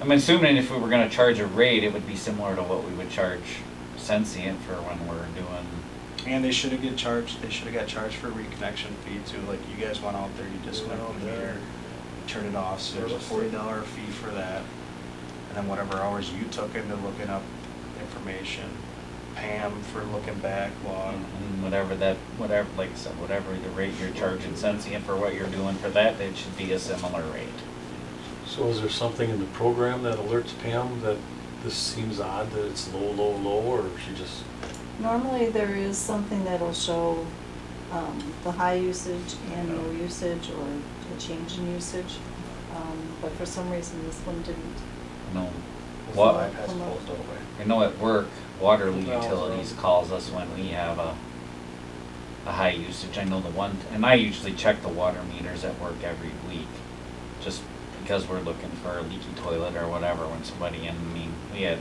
I'm assuming if we were gonna charge a rate, it would be similar to what we would charge Sensient for when we're doing. And they should have got charged for reconnection fee too, like you guys went out there, you disconnected the meter, you turned it off, so there's a $40 fee for that. And then whatever hours you took into looking up information, Pam for looking back, log. And whatever, like I said, whatever the rate you're charging Sensient for what you're doing for that, it should be a similar rate. So is there something in the program that alerts Pam that this seems odd, that it's low, low, low, or she just? Normally, there is something that'll show the high usage and low usage, or a change in usage. But for some reason, this one didn't. No. The What, bypass closed all the way. I know at work, Waterloo No, Utilities no. calls us when we have a high usage. I know the one, and I usually check the water meters at work every week, just because we're looking for a leaky toilet or whatever when somebody, I mean, we had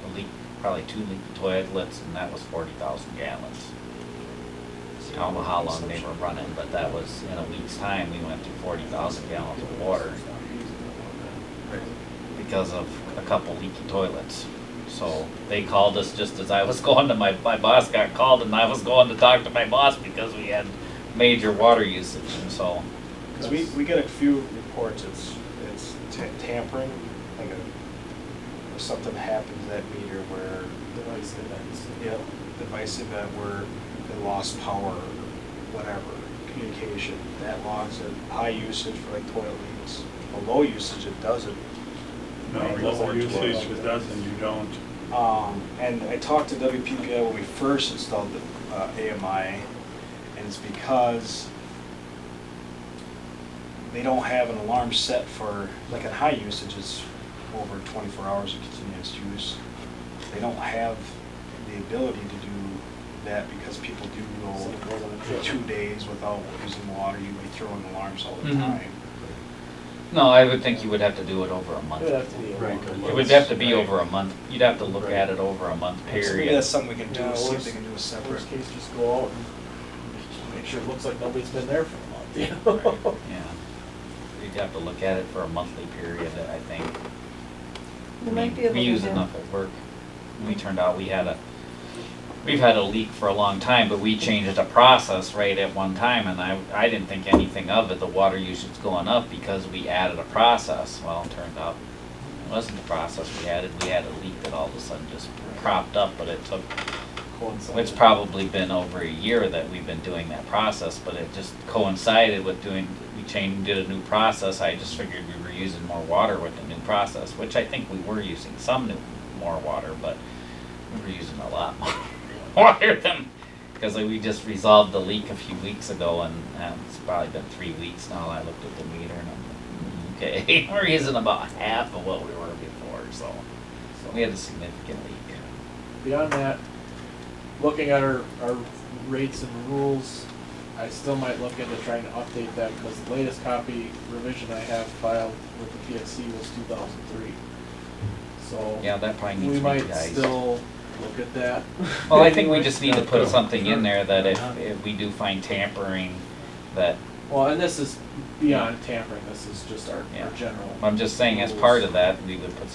a leak, probably 2 leaky toilets, and that was 40,000 gallons. I don't know how long they were running, but that was, in a week's time, we went through 40,000 gallons of water because of a couple leaky toilets. So they called us just as I was going to, my boss got called and I was going to talk to my boss because we had major water usage, and so. Because we get a few reports, it's tampering, like if something happens to that meter where, Device events. device event where they lost power, or whatever, communication, that logs it, high usage for like toilet leaks. A low usage, it doesn't. No, Right, lower doesn't work. usage, it doesn't, you don't. And I talked to WPPI when we first installed the AMI, and it's because they don't have an alarm set for, like in high usage, it's over 24 hours of continuous use. They don't have the ability to do that because people do go 2 days without using water. You may throw in alarms all the Mhm. time. No, I would think you would have to do it over a month. It would have to be a Right. longer It would list. have to be over a month. You'd have to look at it over a month So maybe period. that's something we can do, Yeah, see if worst- they can do a separate. Worst case, just go out and make sure it looks like nobody's been there for a month, you know? Yeah. You'd have to look at it for a monthly period, I think. You I might mean, be able we to use have- enough at work. We turned out we've had a leak for a long time, but we changed the process right at one time, and I didn't think anything of it, the water usage going up because we added a process. Well, it turned out it wasn't the process we had a leak that all of a sudden just cropped up, but it took, it's probably been over a year that we've been doing that process, but it just coincided with did a new process. I just figured we were using more water with the new process, which I think we were using more water, but we were using a lot more water than, because we just resolved the leak a few weeks ago, and it's probably been 3 weeks now. I looked at the meter and I'm like, okay, we're using about half of what we were before, so we had a significant leak. Beyond that, looking at our rates and rules, I still might look into trying to update that, because the latest copy revision I have filed with the PSC was 2003. So Yeah, that probably we needs might revised. still look at that. Well, I think we just need to put Yeah, something in sure. there that if we do find tampering, that, Well, and this is beyond tampering, this is just our Yeah. general. I'm just saying as part of that, we would put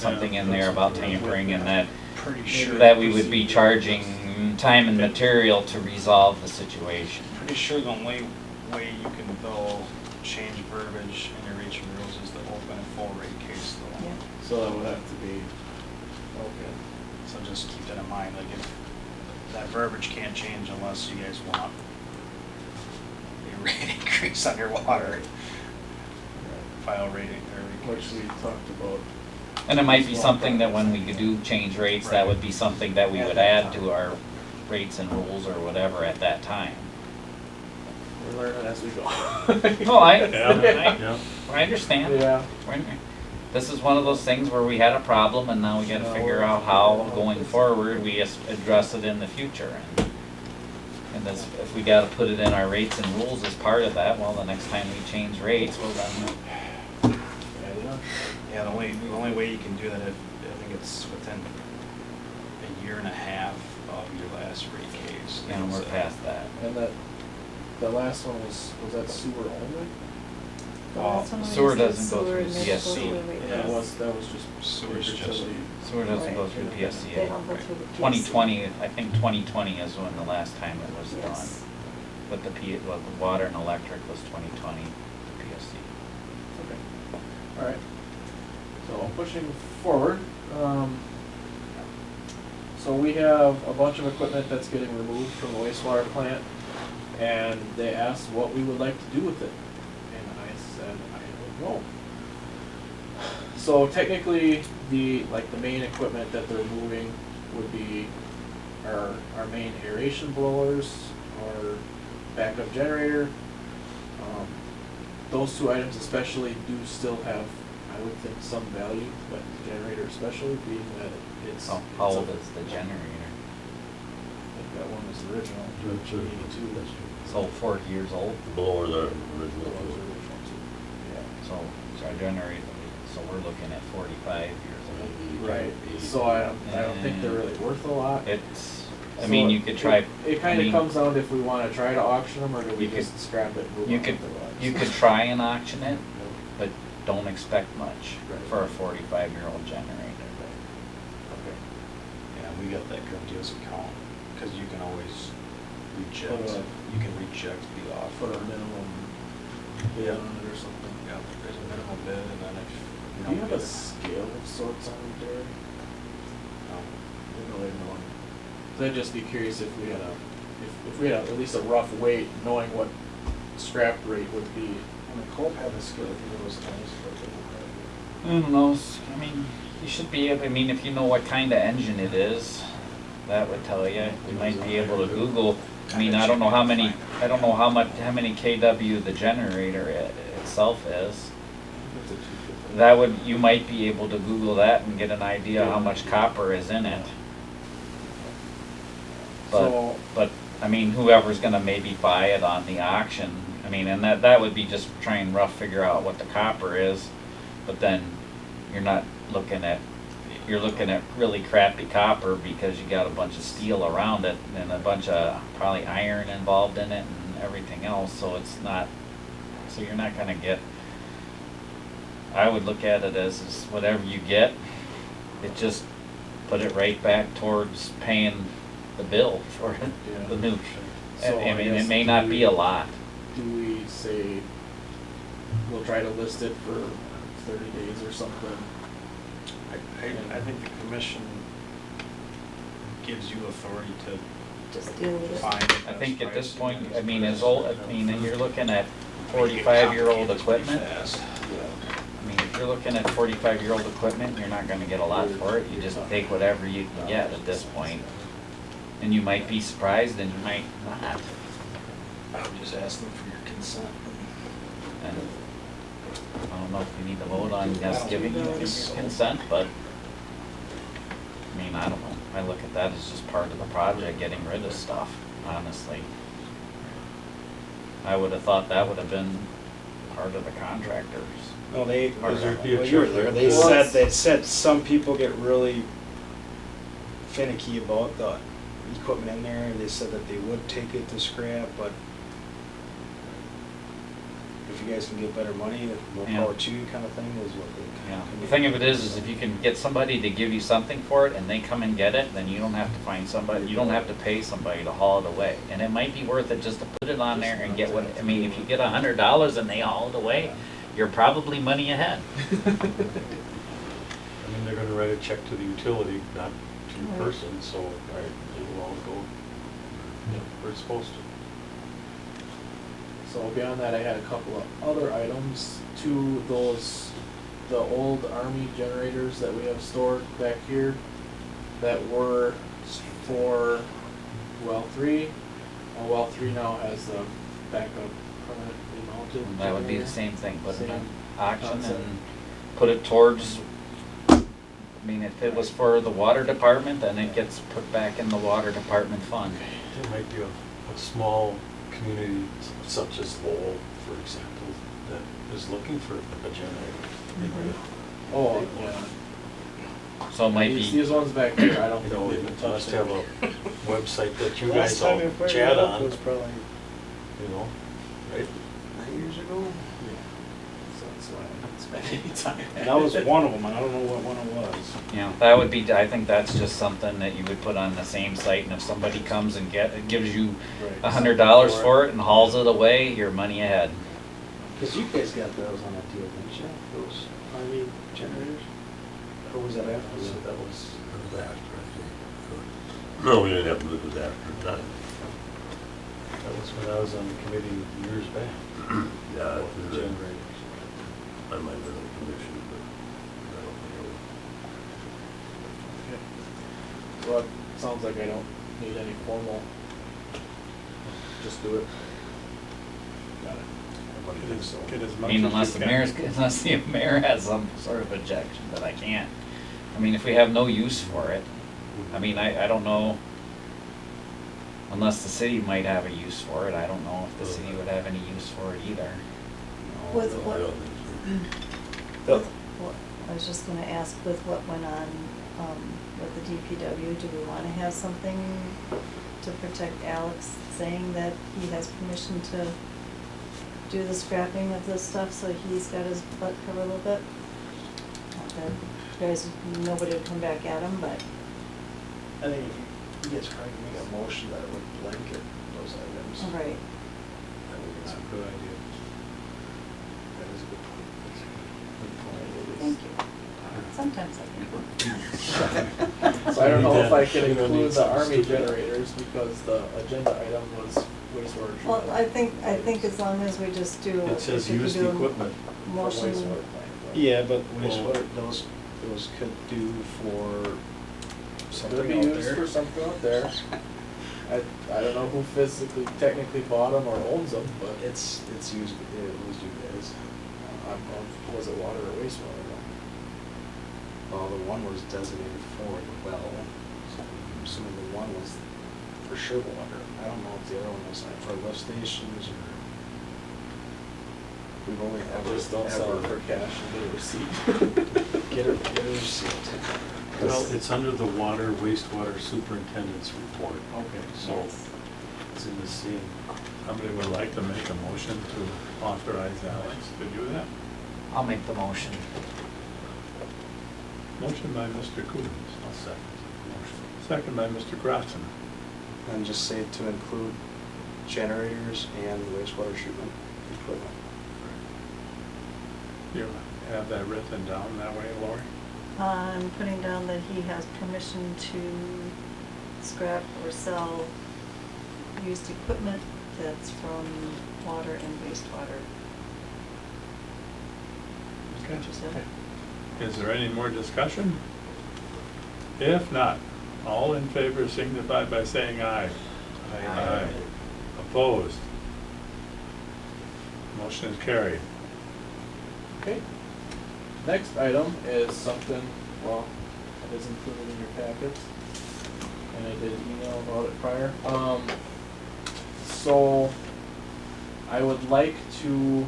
something in there about tampering, and that Pretty sure. that we would be charging time and material to resolve the situation. Pretty sure the only way you can though change verbiage in your reach and rules is to open a full rate case though. Yeah. So that would have to be, okay. So just keep that in mind, like if that verbiage can't change unless you guys want a rate increase on your water. File rating Which we talked about. And it might be something that when we do change rates, that would be something that we would add to our rates and rules or whatever at that time. We're learning as we go. Oh, Yeah. I understand. Yeah. This is one of those things where we had a problem and now we gotta figure out how, going forward, we address it in the future. And this, if we gotta put it in our rates and rules as part of that, well, the next time we change rates, well then, Yeah, the only way you can do that, I think it's within a year and a half of your last rate case. and we're So- past that. And the last one was that sewer only? The last one we Sewer just did doesn't go sewer through and then it goes CSC. through the rate That case. was just Sewer's just- utility. Sewer doesn't go Right. through They PSCA. don't go through the PSC. 2020, I think 2020 is when the last time it was done. Yes. But the water and electric was 2020 PSC. Okay. All right. So pushing forward, so we have a bunch of equipment that's getting removed from the wastewater plant, and they asked what we would like to do with it, and I said I don't know. So technically, the main equipment that they're moving would be our main aeration blowers, our backup generator. Those two items especially do still have, I would think, some value, but the generator especially, being that it's. How it's old a- is the generator? I think that one was the original, That's true. 82. That's true. So 4 years old, Blowers are That was original the too. original too. Yeah. so our generator, so we're looking at 45 years old. Right, so I don't think they're really worth a lot. It's, I So mean, you could try. It I kinda mean, comes down to if we wanna try to auction them, or do we You could- just scrap it and move You on could, with our lives? you could try and auction it, but don't expect much Right. for a 45-year-old generator. Okay. Yeah, we got that good deals account, because you can always reject, Put a- you can reject the offer. Put a minimum bid on it or something. Yeah, there's a minimum bid, and then if, you Do you know. have a scale of sorts on it, Derek? No. I don't really know. So I'd just be curious if we had if we had at least a rough weight, knowing what scrap rate would be. I mean, Cope had a skill, I think it was nice, but they don't have it. Who knows, I mean, you should be able, I mean, if you know what kind of engine it is, that would tell you. You might be able to Google, I mean, I don't know how many KW the generator itself is. It's a 250. That would, you might be able to Google that and get an idea how much copper is in it. So- But, I mean, whoever's gonna maybe buy it on the auction, I mean, and that would be just try and rough figure out what the copper is, but then you're not looking at, you're looking at really crappy copper because you got a bunch of steel around it and a bunch of probably iron involved in it and everything else, so it's not, so you're not gonna get, I would look at it as whatever you get, it just put it right back towards paying the bill for it, Yeah. the new. So I I mean, guess it may do not be a we- lot. Do we say we'll try to list it for 30 days or something? I think the commission gives you authority to Just deal with it. find. the I think best at this price. point, I mean, as old, I mean, you're looking at 45-year-old equipment. Fast. I mean, if you're looking at 45-year-old equipment, you're not gonna get a lot for it. You just take whatever you can get at this point. And you might be surprised and you might not. I would just ask them for your consent. And I don't know if we need to vote on us giving you consent, but, I mean, I don't know. I look at that as just part of the project, getting rid of stuff, honestly. I would have thought that would have been part of the contractors. No, they, Or is there- well, you were there, they said some people get really finicky about the equipment in there, and they said that they would take it to scrap, but if you guys can get better money, more Yeah. power to you kind of thing is what they. Yeah, the thing of it is if you can get somebody to give you something for it and they come and get it, then you don't have to find somebody, you don't have to pay somebody to haul it away. And it might be worth it just to put it on there and get what, I mean, if you get $100 and they haul it away, you're probably money ahead. I mean, they're gonna write a check to the utility, not to the person, so it will all go where it's supposed to. So beyond that, I had a couple of other items. The old Army generators that we have stored back here that were for well 3. Well 3 now has the backup permanently mounted. That would be the generator. same thing, put it in Same auction concept. and put it towards, I mean, if it was for the water department, then it gets put back in the water department fund. There might be a small community such as Lowell, for example, that is looking for a generator. Oh, yeah. So it might These be, ones back here, I don't You think know, they've you been must touched. have a website that you Last guys all time I fired chat it up on, was probably you know, right? 9 years ago. So that's why I haven't spent any time. And that was one of them, and I don't know what one it was. you know, that would be, I think that's just something that you would put on the same site, and if somebody comes and gives you Right. $100 for it and hauls it away, you're money ahead. Because you guys got those on that deal, didn't you? Those Army generators? Or was that after? That was It was after, I think. No, we didn't have them, it was after the time. That was when I was on the committee years back. Yeah, About the it was, generators. I might have been on the commission, but I don't think it was. Well, it sounds like I don't need any formal. Just do it. Got it. Get as I much mean, as unless you the can. unless the mayor has some sort of objection, but I can't. I mean, if we have no use for it, I mean, I don't know, unless the city might have a use for it, I don't know if the city would have any use for it either. With No, what, I don't think so. with what, I was just gonna ask with what went on, with the DPW, do we wanna have something to protect Alex saying that he has permission to do the scrapping of this stuff, so he's got his butt covered a little bit? Not that you guys, nobody would come back at him, but, I think if you guys probably make a motion that it would blanket those items. right. I think it's a good idea. That is a good point. Thank you. Sometimes I think. So I don't know if I can You're gonna include need the some Army stupid- generators because the agenda item was wastewater treatment. Well, I think as long as we just do. It says if we can used do a equipment. For Motion, wastewater plant, but- Yeah, but Well- wastewater, those could do for Could something be out used there. for something out there. I don't know who physically, technically bought them or owns them, but It's used, it was you guys. was it water or wastewater? Well, the one was designated for the well, so I'm assuming the one was for sure water. I don't know if the other one was like for lift stations or. We've only ever. Just don't sell it for ever- cash and get a receipt. Get a receipt. Well, it's under the water wastewater superintendent's report. Okay, So yes. it's in the same. Somebody would like to make a motion to authorize Alex to do that? I'll make the motion. Motion by Mr. Coons, I'll second the motion. second by Mr. Grotson. And just say to include generators and wastewater treatment equipment. You have that written down that way, Lori? I'm putting down that he has permission to scrap or sell used equipment that's from water and wastewater. Okay. What you said? Is there any more discussion? If not, all in favor signify by saying aye. Aye. Opposed? Motion is carried. Okay. Next item is something, well, it is included in your packets, and I did email about it prior. So, I would like to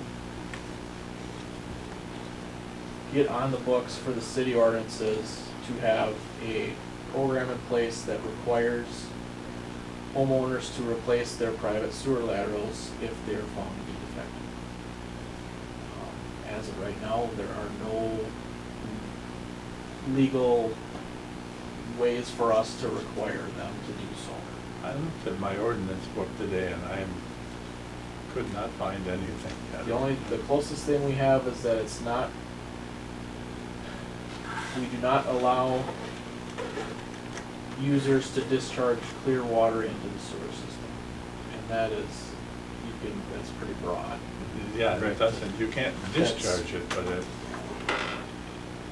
get on the books for the city ordinances to have a program in place that requires homeowners to replace their private sewer laterals if they are found to be defective. As of right now, there are no legal ways for us to require them to do so. I looked at my ordinance book today and could not find anything. The closest thing we have is that it's not, we do not allow users to discharge clear water into the sewer system. And that is, you that's pretty broad. Yeah, it doesn't, you can't discharge it, but it,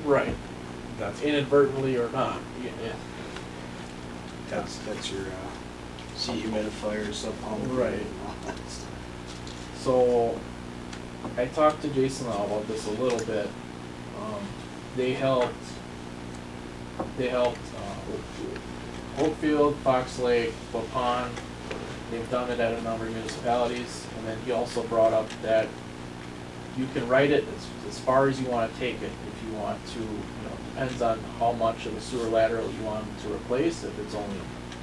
Right. that's, Inadvertently or not, yeah. That's your, dehumidifier, sub pump. Right. and all that stuff. So, I talked to Jason Lau about this a little bit. They helped, Oakfield, Fox Lake, Waupun, they've done it at a number of municipalities. And then he also brought up that you can write it as far as you wanna take it. If you want to, depends on how much of the sewer lateral you want to replace, if it's only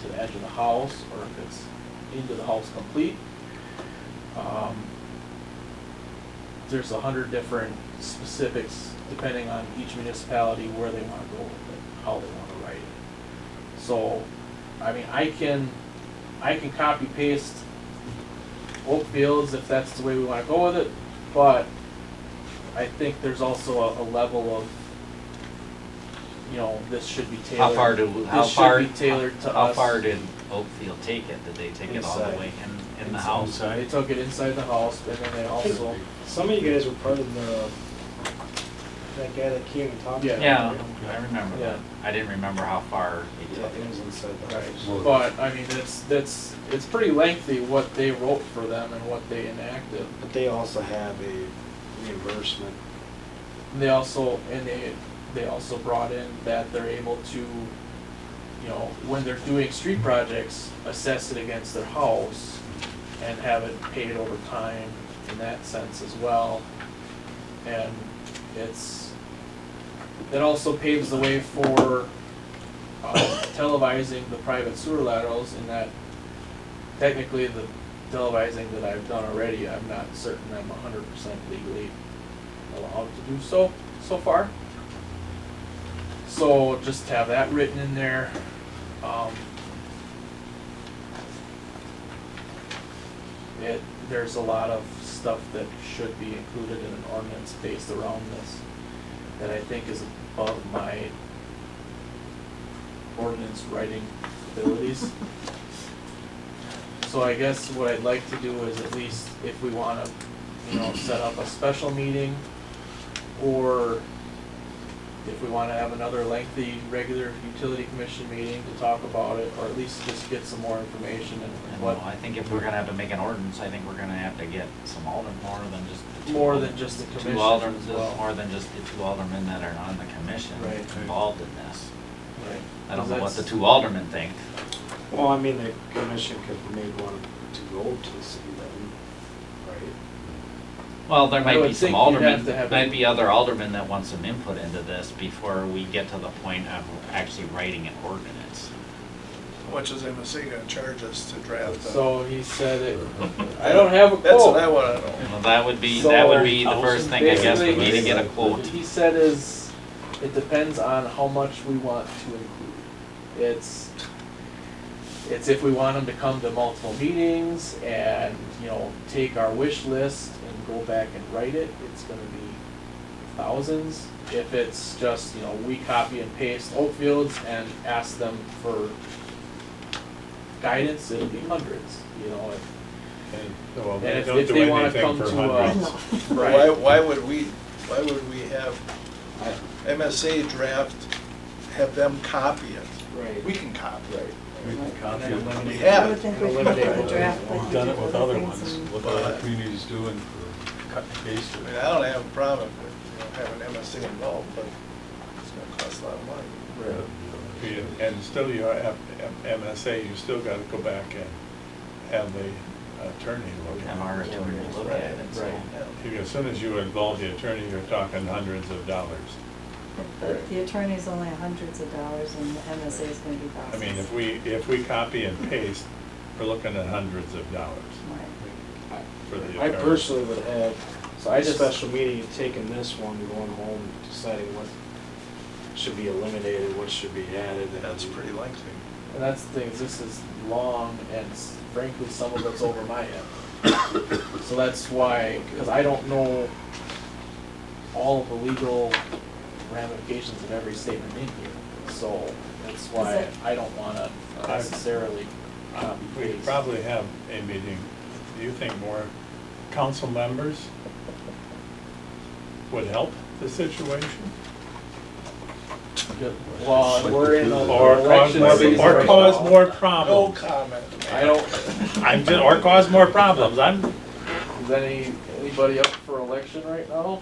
to the edge of the house, or if it's into the house complete. There's 100 different specifics depending on each municipality where they wanna go with it, how they wanna write it. So, I mean, I can copy paste Oakfields if that's the way we wanna go with it, but I think there's also a level of, this should be tailored. This should be tailored to How us. far did Oakfield take it? Did they take it all the Inside. way in the house? They took it inside the house, and then they also, Some of you guys were part of that guy that came and talked to Yeah. you. Yeah, I remember Yeah. that. I didn't remember how far they Yeah, took it was it. inside the right, house. but, I mean, it's pretty lengthy what they wrote for them and what they enacted. But they also have a reimbursement. And they also, they also brought in that they're able to, when they're doing street projects, assess it against their house and have it paid over time in that sense as well. And that also paves the way for televising the private sewer laterals, in that technically the televising that I've done already, I'm not certain I'm 100% legally allowed to do so far. So just have that written in there. There's a lot of stuff that should be included in an ordinance based around this that I think is above my ordinance writing abilities. So I guess what I'd like to do is, at least if we wanna, set up a special meeting, or if we wanna have another lengthy, regular utility commission meeting to talk about it, or at least just get some more information and And what, I think if we're gonna have to make an ordinance, I think we're gonna have to get some aldermen, more than just the two more aldermen. than just the Two commission aldermen, as well. more than just the two aldermen that are on the commission Right. involved in this. Right. I don't know what the That's- two aldermen think. Well, I mean, the commission could maybe want to go to the city then, right? Well, there I might would be some think you'd have aldermen, to have might a- be other aldermen that want some input into this before we get to the point of actually writing an ordinance. How much is MSA gonna charge us to draft that? So he said it, I don't have a quote. That's what I wanna know. Well, that would be So- the first thing, I guess, we Basically, need to get a he- quote. He said it depends on how much we want to include. It's if we want them to come to multiple meetings and, take our wish list and go back and write it, it's gonna be thousands. If it's just, we copy and paste Oakfields and ask them for guidance, it'll be hundreds, well, And they if- don't if do they wanna anything come for to, hundreds. Right. Why would we have MSA draft, have them copy it? Right. We can copy it. We can copy And it. then eliminate- We have I would it. think we could Eliminate put a what draft we like want. We've we done do it with for other things ones, and- what other communities do and for cut and paste. I mean, I don't have a problem with, having MSA involved, but it's gonna cost a lot of money. And still you have MSA, you still gotta go back and have the attorney look Have at our it. attorney look at it, so. Right. As soon as you involve the attorney, you're talking hundreds of dollars. But the attorney's only hundreds of dollars and the MSA is gonna be I thousands. mean, if we copy and paste, we're looking at hundreds of dollars Right. for the I attorney. personally would have So I a just, special meeting, taking this one, going home, deciding what should be eliminated, what should be added. and- That's pretty lengthy. and that's the thing, is this is long, and frankly, some of it's over my head. So that's why, because I don't know all of the legal ramifications of every statement in here. So that's why it- I don't wanna necessarily copy We paste. probably have a meeting, do you think more council members would help the situation? Well, we're in a Or cause election more, season or right cause now. more No problems? comment. I don't, I'm just, or cause more problems, I'm, is anybody up for election right now?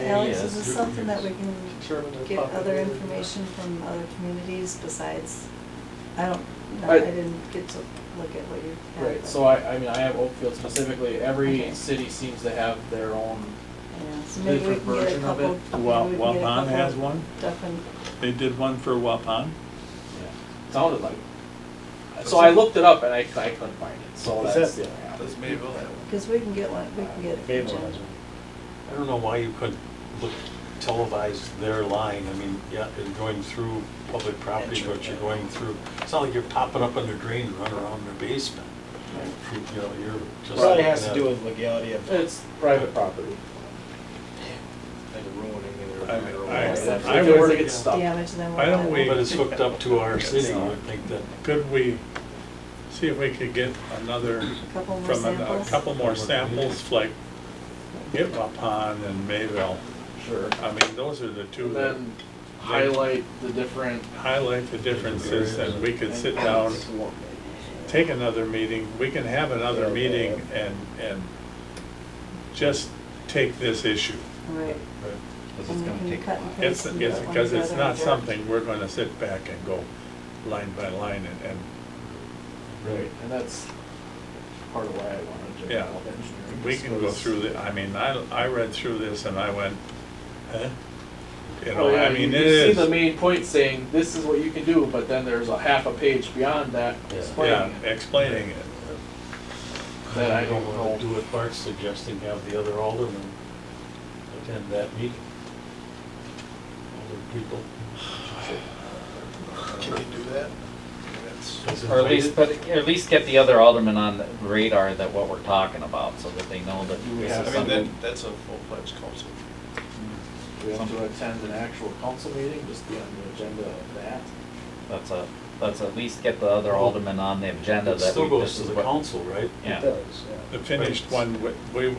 Alex, is this something that we can Determine the get other popularity. information from other communities besides, I I- didn't get to look at what you had. Right, but- so I mean, I have Oakfield specifically, every Okay. city seems to have their own, Yeah, so maybe we different can get a version of couple, it. maybe we can get a Waupun couple has one, different, they did one for Waupun. sounded like. So I looked it up and I couldn't find it, so Is that's that- the other half. Does Mayville have one? because we can get one, we can get it. from Mabel Jen. has one. I don't know why you couldn't look, televise their line. I mean, yeah, you're going through public property, but you're going through, it's not like you're popping up in their drain and running around their basement. You know, you're just. Probably has to looking do at- with legality of It's private property. like ruining it or. I- or I- whatever. If I it were would- to get stuck. Damage them. Why don't we- But it's hooked up to our city, I would think that. Could we see if we could get another, Couple more from a samples. couple more samples, like get Waupun and Mayville? Sure. I mean, those are the two And that then highlight the different. highlight the differences, and we could sit down, take another meeting, we can have another meeting and just take this issue. Right. This is And we gonna can take a cut while. and paste and It's put one because it's together. not something we're gonna sit back and go line by line and, Right. And that's part of why I wanted to Yeah. involve engineering. we can go through the, I mean, I read through this and I went, huh? You know, Oh, yeah, I mean, it you see the is, main point saying, this is what you can do, but then there's a half a page beyond that Yeah. explaining yeah, it. explaining it. That I You don't wanna know. do what Bart's suggesting, have the other aldermen attend that meeting. Other people. Can you do that? That's- Or at least get the other aldermen on the radar that what we're talking about, so that they know that Do we this have- is I mean, something. that's a full-fledged council. We have to attend an actual council meeting, just be on the agenda of that. Let's at least get the other aldermen on the agenda It that still we, goes this to is the what. council, right? Yeah. It does, yeah. The finished one, we,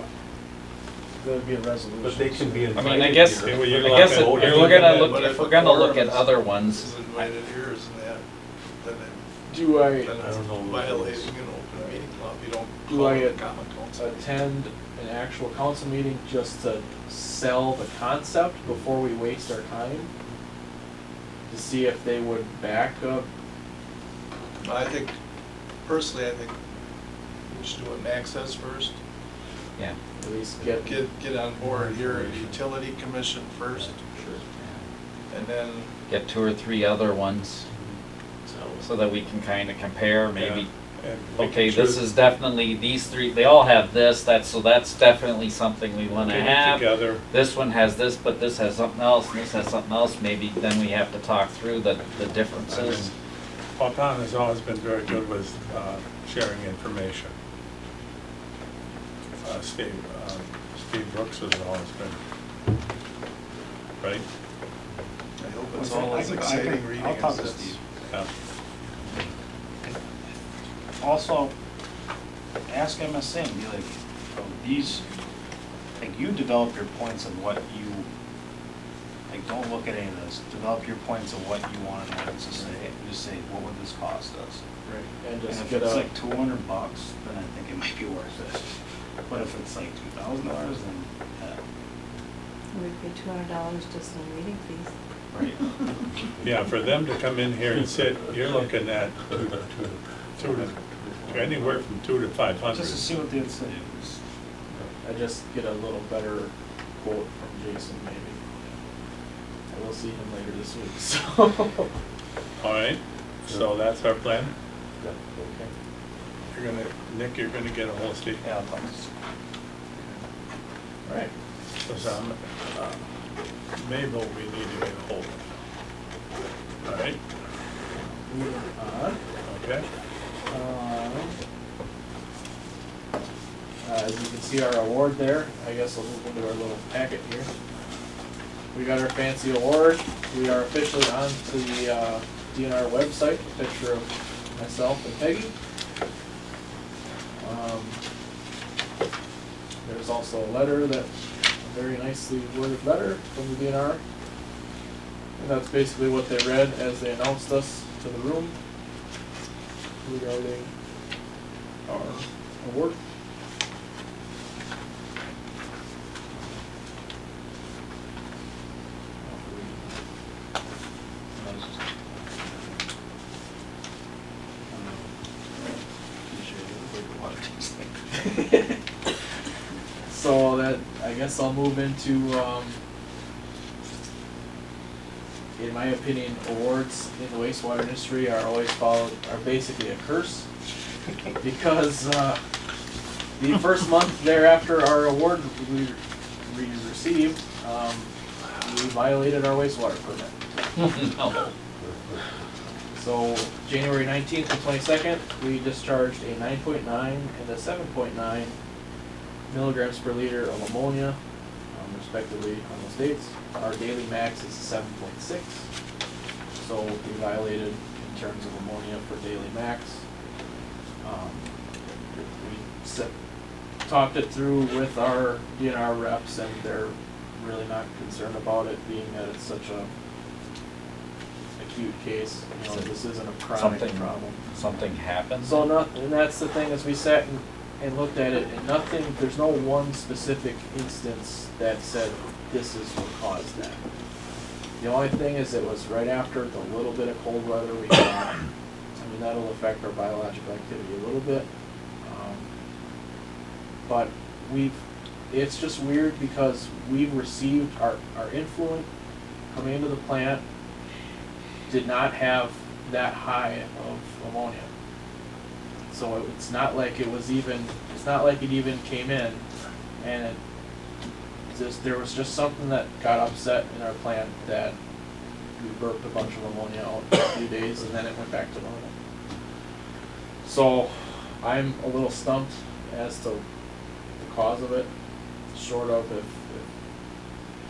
There'd be a resolution. But they can be I invited. mean, I guess, here. I mean, I guess if looking- if you're we're gonna looking look, But if if we're a gonna look quorum at is- other ones, Is invited here, isn't that, then Do I then I it's don't know what violating those- an open meeting law if you don't Do call I it a at- common council. attend an actual council meeting just to sell the concept before we waste our time? To see if they would back up? I think, personally, I think we should do an access first. yeah. At least get. Get on board here at Utility Commission first, and then, Get two or three other ones, so that we can kinda compare, maybe, and we can okay, this choose- is definitely, these three, they all have this, so that's definitely something we wanna get it have. together. This one has this, but this has something else, and this has something else, maybe then we have to talk through the differences. Waupun has always been very good with sharing information. Steve Brooks has always been, right? I hope it's What's that? all as exciting reading I'll talk as to this. Steve. Yeah. Also, ask MSA and be like, oh, these, like, you develop your points of what you, like, don't look at any of this. Develop your points of what you want an ordinance to say. Just say, what would this cost us? Right. And And just if get it's a, like $200, then I think it might be worth it. But if it's like $2,000, then, We'd pay $200 just in meeting fees. right. Yeah, for them to come in here and sit, you're looking at anywhere from 200 to 500. Just to see what they'd say. I just get a little better quote from Jason maybe. I will see him later this week, so. All right, so that's our plan. Okay. You're gonna, Nick, you're gonna get a hold of Steve. Yeah, I'll talk to Steve. All right. So, Mabel, we need to get a hold of. All right, Moving on. okay? As you can see our award there, I guess I'll move into our little packet here. We got our fancy award. We are officially on to the DNR website, a picture of myself and Peggy. There's also a letter that, a very nicely worded letter from the DNR. And that's basically what they read as they announced us to the room regarding our award. So that, I guess I'll move into, in my opinion, awards in the wastewater industry are always are basically a curse. Because, the first month thereafter our award we received, we violated our wastewater permit. No. So January 19th and 22nd, we discharged a 9.9 and a 7.9 milligrams per liter of ammonia, respectively, on those dates. Our daily max is 7.6, so we violated in terms of ammonia for daily max. We talked it through with our DNR reps, and they're really not concerned about it, being that it's such a acute case. You know, this isn't a chronic problem. Something happened? So and that's the thing, is we sat and looked at it, and there's no one specific instance that said this is what caused that. The only thing is it was right after the little bit of cold weather we had. I mean, that'll affect our biological activity a little bit. But it's just weird because we've received our influent coming into the plant did not have that high of ammonia. So it's not like it even came in, and there was just something that got upset in our plant that we burped a bunch of ammonia out for a few days, and then it went back to normal. So I'm a little stumped as to the cause of it, short of if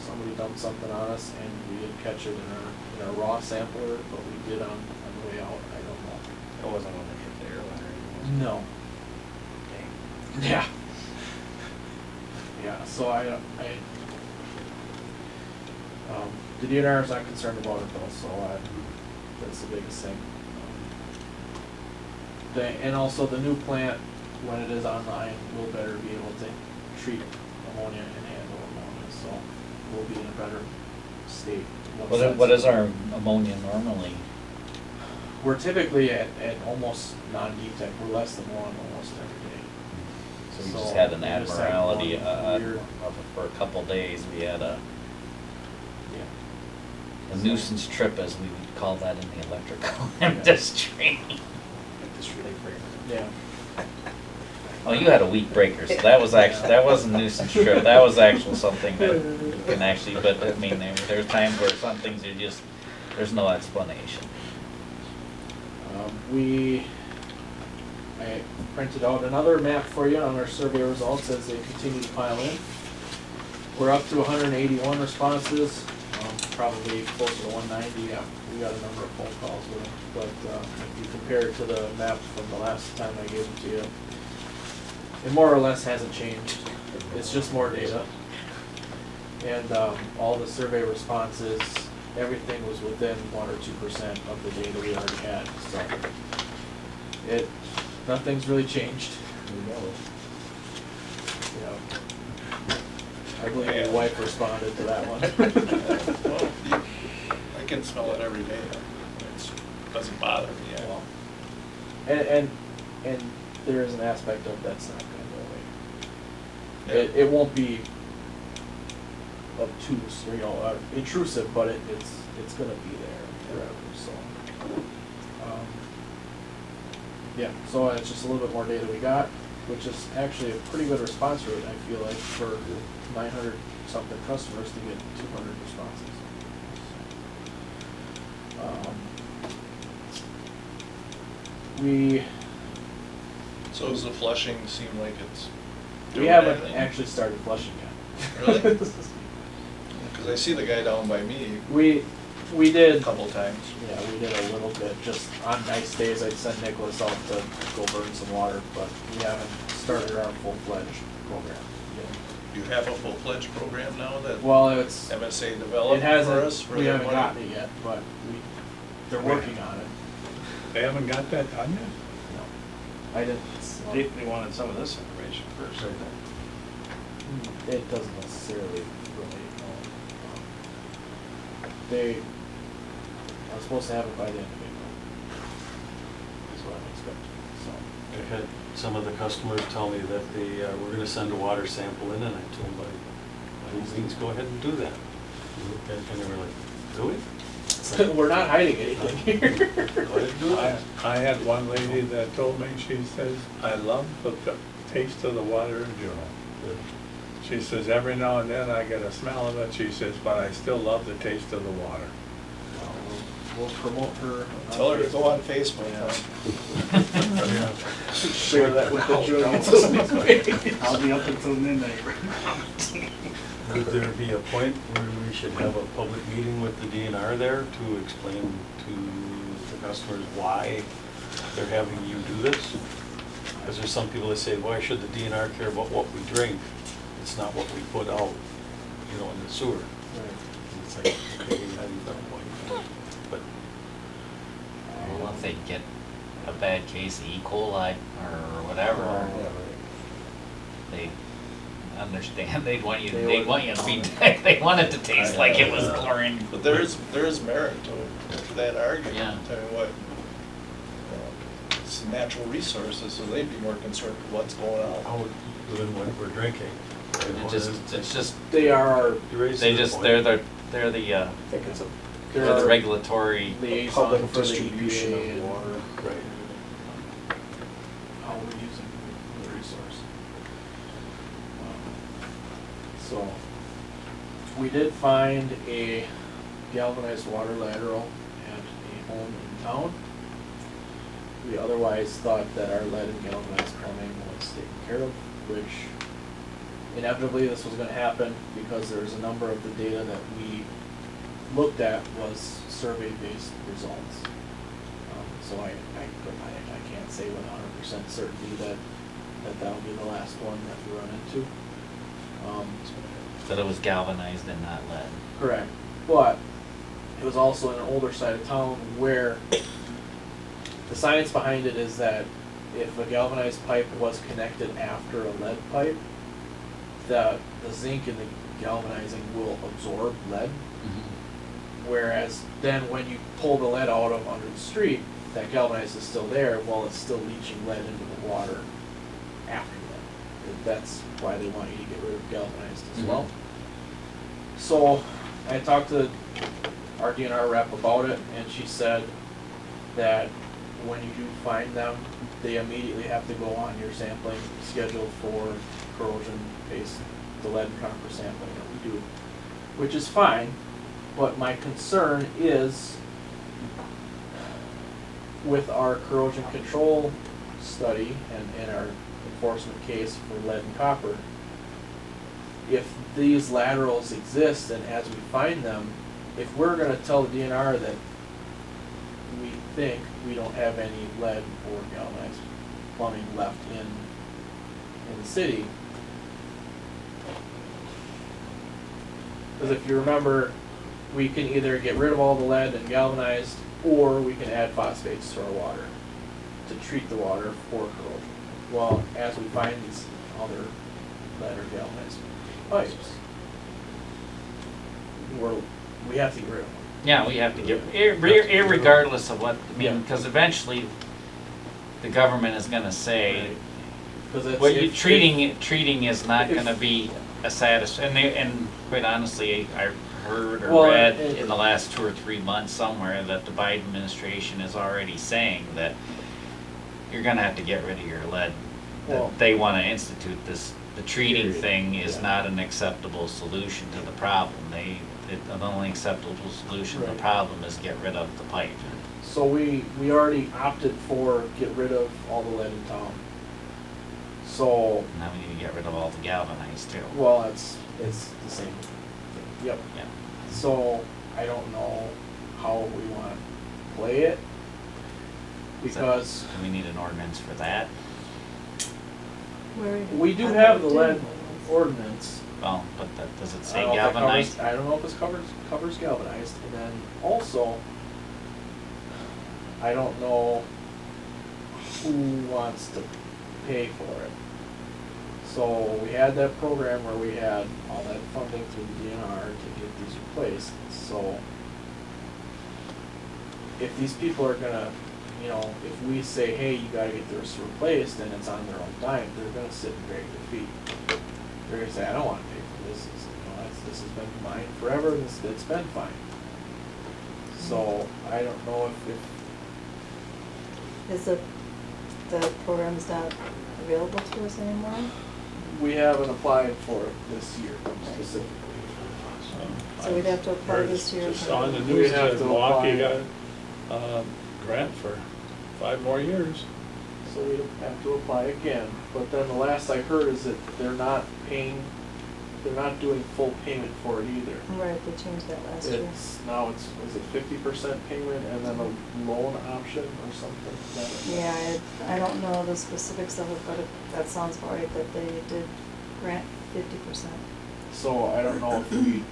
somebody dumped something on us and we didn't catch it in our raw sampler, but we did on the way out. I don't know. It wasn't on the air ladder. No. Yeah. Yeah, so the DNR is not concerned about it though, so that's the biggest thing. And also the new plant, when it is online, will better be able to treat ammonia and handle ammonia, so we'll be in a better state. What is our ammonia normally? We're typically at almost non-detect. We're less than 1 almost every day. So we just had an we just had abnormality one weird- for a couple days. We had a Yeah. nuisance trip, as we would call that in the electrical industry. Yeah. Oh, you had a weak breaker, so that wasn't a nuisance trip. That was actual something that you can actually, but I mean, there's times where some things are just, there's no explanation. I printed out another map for you on our survey results as they continue to pile in. We're up to 181 responses, probably closer to 190. Yeah, we got a number of phone calls with them, but if you compare it to the map from the last time I gave it to you, it more or less hasn't changed. It's just more data. And all the survey responses, everything was within 1 or 2% of the data we already had. So nothing's really changed. I believe your wife responded to that one. Well, I can smell it every day. It doesn't bother me at all. And there is an aspect of that's not going to go away. It won't be obtuse or intrusive, but it's going to be there forever. So yeah, so it's just a little bit more data we got, which is actually a pretty good response rate. I feel like for 900 something customers to get 200 responses. So does the flushing seem like it's We doing haven't anything? actually started flushing yet. Really? Because I see the guy down by me We a did, couple times. yeah, we did a little bit, just on nice days I'd send Nicholas out to go burn some water, but we haven't started our full-fledged program. You have a full-fledged program now that Well, it's, MSA it developed for hasn't, us? for we their haven't money? gotten it yet, but they're working on it. They haven't got that done yet? I didn't, They wanted some of this information first, I think. it doesn't necessarily relate, no. They are supposed to have it by the end of April. Is what I'm expecting, so. I had some of the customers tell me that they were gonna send a water sample in, and I told them, by all means, go ahead and do that. And they were like, do we? It's like, We're not hiding anything here. Go ahead and do it. I had one lady that told me, she says, I love the taste of the water in Juneau. She says, every now and then I get a smell of it, she says, but I still love the taste of the water. We'll promote her. Tell her to go on Facebook. Yeah. Share that with the Juneau Utility. I'll be up until midnight. Would there be a point where we should have a public meeting with the DNR there to explain to the customers why they're having you do this? Because there's some people that say, why should the DNR care about what we drink? It's not what we put out, in the sewer. And it's like, okay, how do you got a point? But Well, if they get a bad case of E. coli or whatever, they understand, they want you to be, they want it to taste like it was chlorine. But there is merit to that argument. Yeah. I mean, what, it's natural resources, so they'd be more concerned with what's going on. how would, even when we're drinking? It's just, They are our, You raise they the just, point. they're the they're the our regulatory, liaison Public for the distribution EPA of and water. Right. how we're using the resource. So, we did find a galvanized water lateral at a home in town. We otherwise thought that our lead and galvanized plumbing was taken care of, which inevitably this was gonna happen because there's a number of the data that we looked at was survey-based results. So I can't say with 100% certainty that that'll be the last one that we run into. that it was galvanized and not lead. Correct, but it was also in an older side of town where the science behind it is that if a galvanized pipe was connected after a lead pipe, the zinc in the galvanizing will absorb lead. Whereas then when you pull the lead out of under the street, that galvanized is still there while it's still leaching lead into the water after that. That's why they want you to get rid of galvanized as well. So I talked to our DNR rep about it, and she said that when you do find them, they immediately have to go on your sampling schedule for corrosion-based, the lead and copper sampling that we do, which is fine. But my concern is with our corrosion control study and our enforcement case for lead and copper, if these laterals exist and as we find them, if we're gonna tell the DNR that we think we don't have any lead or galvanized plumbing left in the city, because if you remember, we can either get rid of all the lead and galvanized, or we can add phosphates to our water to treat the water for corrosion. Well, as we find these other lead or galvanized pipes, we have to get rid of them. Yeah, we have to get, irregardless of what, I Yeah. mean, because eventually the government is gonna say, Because it's what you, if- treating is not if- gonna be a and quite honestly, I heard or Well, read and- in the last 2 or 3 months somewhere that the Biden administration is already saying that you're gonna have to get rid of your lead. Well- That they wanna institute this, the treating Period. thing is Yeah. not an acceptable solution to the problem. The only acceptable solution to the Right. problem is get rid of the pipe. So we already opted for get rid of all the lead in town. So, Now we need to get rid of all the galvanized too. well, it's the same thing. Yep. Yeah. So I don't know how we want to play it because Do we need an ordinance for that? Where? We do I have the thought we lead did. Ordinance, well, but that, does it I say don't know if it galvanized? covers- I don't know if it covers galvanized, and then also, I don't know who wants to pay for it. So we had that program where we had all that funding through the DNR to get these replaced, so if these people are gonna, you know, if we say, hey, you gotta get this replaced, and it's on their own dime, they're gonna sit and drag their feet. They're gonna say, I don't wanna pay for this, this has been mine forever, it's been fine. So, I don't know if Is the program's not available to us anymore? we haven't applied for it this year specifically. So we'd have to apply Heard this year. Just on the We news have that to Milwaukee got apply. a grant for 5 more years. So we have to apply again, but then the last I heard is that they're not doing full payment for it either. Right, they changed that last year. Is it 50% payment and then a loan option or something? Yeah, I don't know the specifics of it, but that sounds about right, that they did grant 50%. So I don't know if we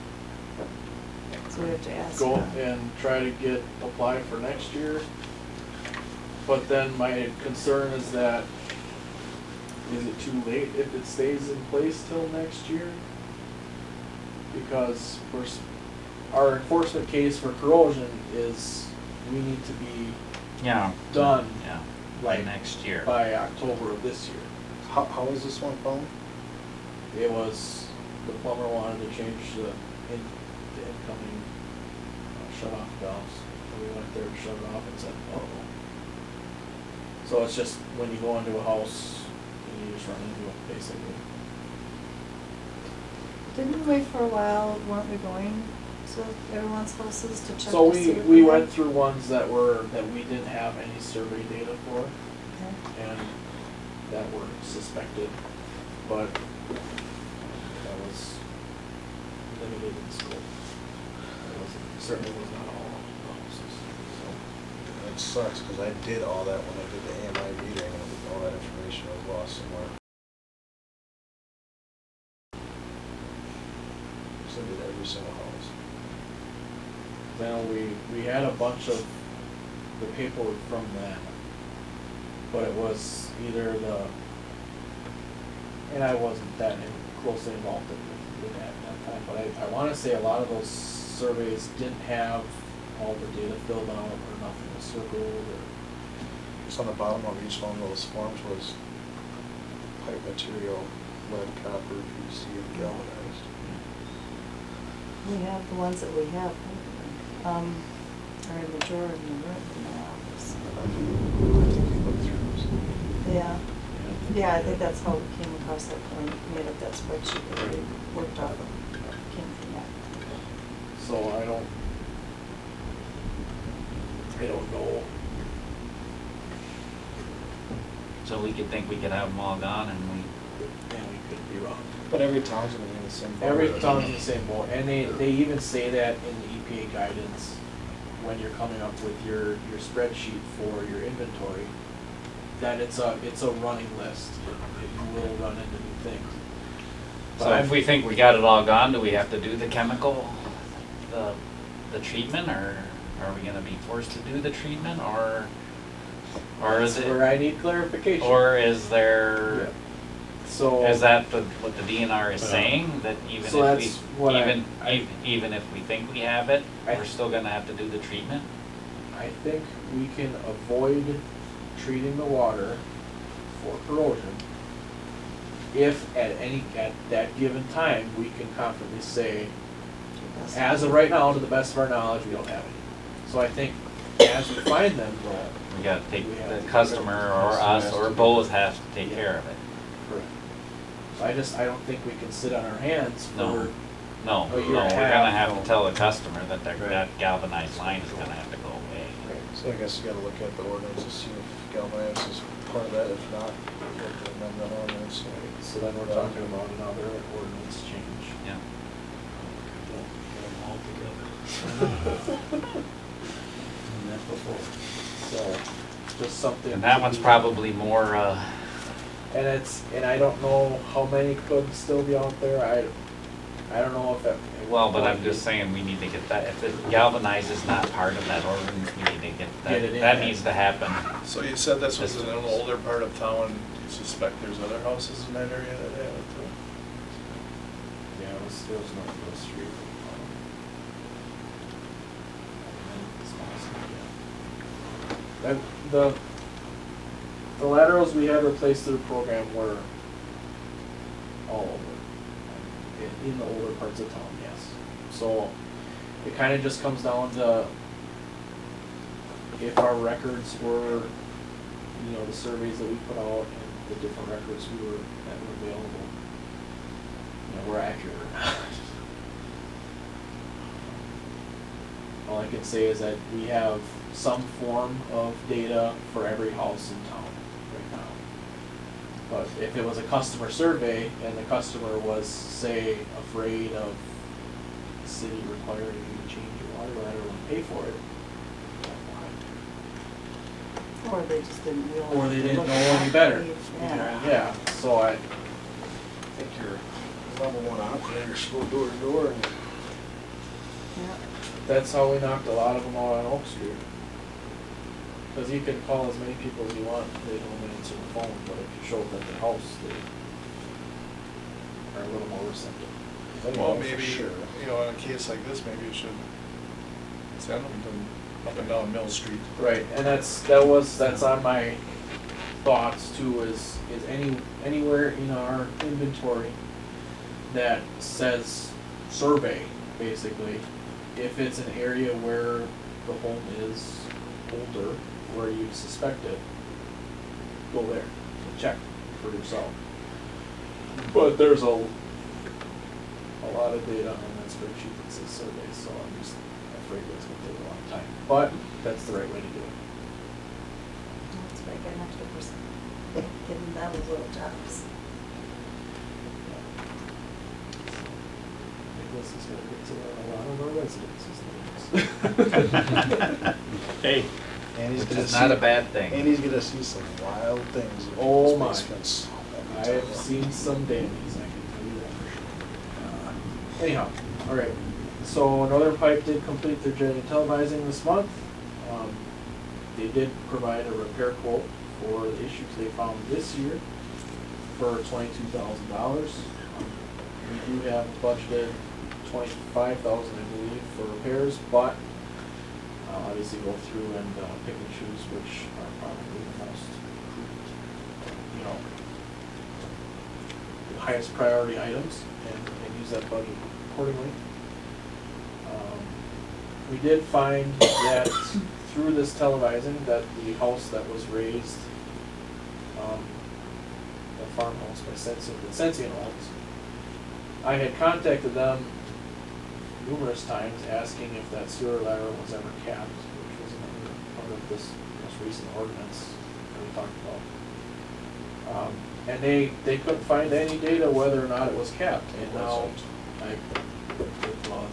So we have to ask. go and try to apply for next year. But then my concern is that, is it too late if it stays in place till next year? Because our enforcement case for corrosion is, we need to be Yeah. done Yeah, by like next year. by October of this year. How is this one found? It was, the plumber wanted to change the incoming shut-off valves. And we went there to shut it off and said, oh. So it's just when you go into a house, you just run into it, basically. Didn't we wait for a while, weren't we going to everyone's houses to check? So to see we what they went had? through ones that we didn't have any survey data for, Okay. and that were suspected, but that was limited in scope. Certainly was not all the houses, so. It sucks, because I did all that when I did the AMI reading, and all that information was lost somewhere. So I did every single house. Then we had a bunch of the paperwork from that, but it was either and I wasn't that closely involved with that at that time, but I wanna say a lot of those surveys didn't have all the data filled out or nothing was circled or. Just on the bottom of each one of those forms was pipe material, lead, copper, PVC, and galvanized. We have the ones that we have, are in the drawer in the room in my office. I think you looked through those. Yeah, yeah, I think that's how we came across that, when we made up that spreadsheet that we worked off of, came from that. So I don't know. So we could think we could have them all gone and And we could be wrong. But every town's gonna be in the same boat. Every town's in the same boat, and they even say that in the EPA guidance, when you're coming up with your spreadsheet for your inventory, that it's a running list, you will run into new things. so if we think we got it all gone, do we have to do the chemical, the treatment, or are we gonna be forced to do the treatment, or is That's where it, I need clarification. or is there? Yeah. So. Is that what the DNR is Yeah. saying, that even So if that's we, what even if we think we have it, I- we're still gonna have to do the treatment? I think we can avoid treating the water for corrosion if at that given time, we can confidently say, as of right now, to the best of our knowledge, we don't have any. So I think as we find them, though. We gotta take, we have the to- customer or us or both have to take care of it. Correct. So I don't think we can sit on our hands No. for, No, a year no, and a we're gonna half. have to tell the customer that Right. that galvanized line is gonna have to go away. So I guess you gotta look at the ordinance to see if galvanized is part of that, if not, you have to amend that ordinance. so then we're talking about another ordinance change. Yeah. Get them all together. And that before. So, just something. And that to one's be- probably more, and I don't know how many could still be out there, I don't know if that. Well, but I'm just saying, we need to get that, if it galvanized is not part of that ordinance, we need to get Get it in that there. needs to happen. So you said this was in an older part of town, do you suspect there's other houses in that area that have it too? Yeah, it was north of the street. And the laterals we had replaced through the program were all over, in the older parts of town, yes. So it kind of just comes down to if our records were, the surveys that we put out and the different records that were available, were accurate or not. All I can say is that we have some form of data for every house in town right now. But if it was a customer survey and the customer was, say, afraid of the city requiring you to change your water ladder and pay for it, Or they just didn't realize. or they didn't look know at any better. Yeah. Yeah, so I think your level one operators go door to door and Yeah. that's how we knocked a lot of them out on Oak Street. Because you can call as many people as you want, they don't answer the phone, but if you show up at their house, they are a little more receptive. Well, for maybe, sure. in a case like this, maybe you should send them to up and down Mill Street. Right, and that's on my thoughts too, is anywhere in our inventory that says survey, basically, if it's an area where the home is older, where you suspect it, go there and check for yourself. But there's a lot of data on that spreadsheet that says survey, so I'm just afraid that's gonna take a long time. But that's the right way to do it. That's why I got an extra person. Giving them those little jobs. Nicholas is gonna get to learn a lot of our residences' names. Hey, And he's Which gonna is not see- a bad thing. And he's gonna see some wild things in Oh those my. basements. I have seen some dandies, I can tell you that for sure. Anyhow, alright, so Northern Pipe did complete their jetting and televising this month. They did provide a repair quote for the issues they found this year for $22,000. We do have budgeted $25,000, I believe, for repairs, but obviously go through and pick and choose which are probably the most prudent, the highest priority items and use that budget accordingly. We did find that through this televising that the house that was raised, the farmhouse by Sensient Homes, I had contacted them numerous times asking if that sewer lateral was ever capped, which was another part of this most recent ordinance that we talked about. And they couldn't find any data whether or not it was capped, and now it's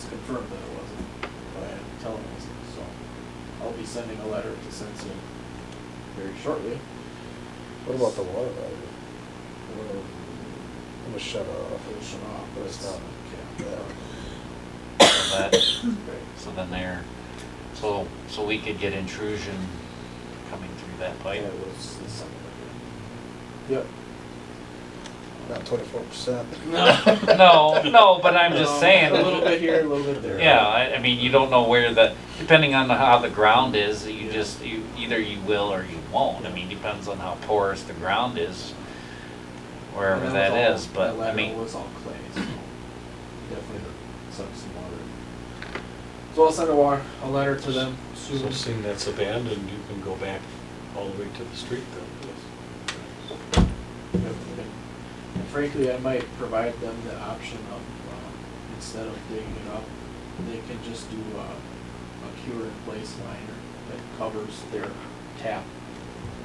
confirmed that it wasn't, but I had to tell them it wasn't, so I'll be sending a letter to Sensient very shortly. What about the water ladder? It was shut off. It was shut off, but it's not capped. So that, so then there, so we could get intrusion coming through that Yeah, pipe. it was something like that. Yep. Not 24%. No, but I'm just saying. A little bit here, a little bit there. Yeah, I mean, you don't know where depending on how the ground is, either you will or you won't. I mean, depends on how porous the ground is, wherever And that was is, all- but that I lateral mean, was all clay, so definitely sucked some water. So I'll send a letter to them So soon. seeing that's abandoned, you can go back all the way to the street then. Yep. And frankly, I might provide them the option of, instead of digging it up, they can just do a cure-in-place liner that covers their tap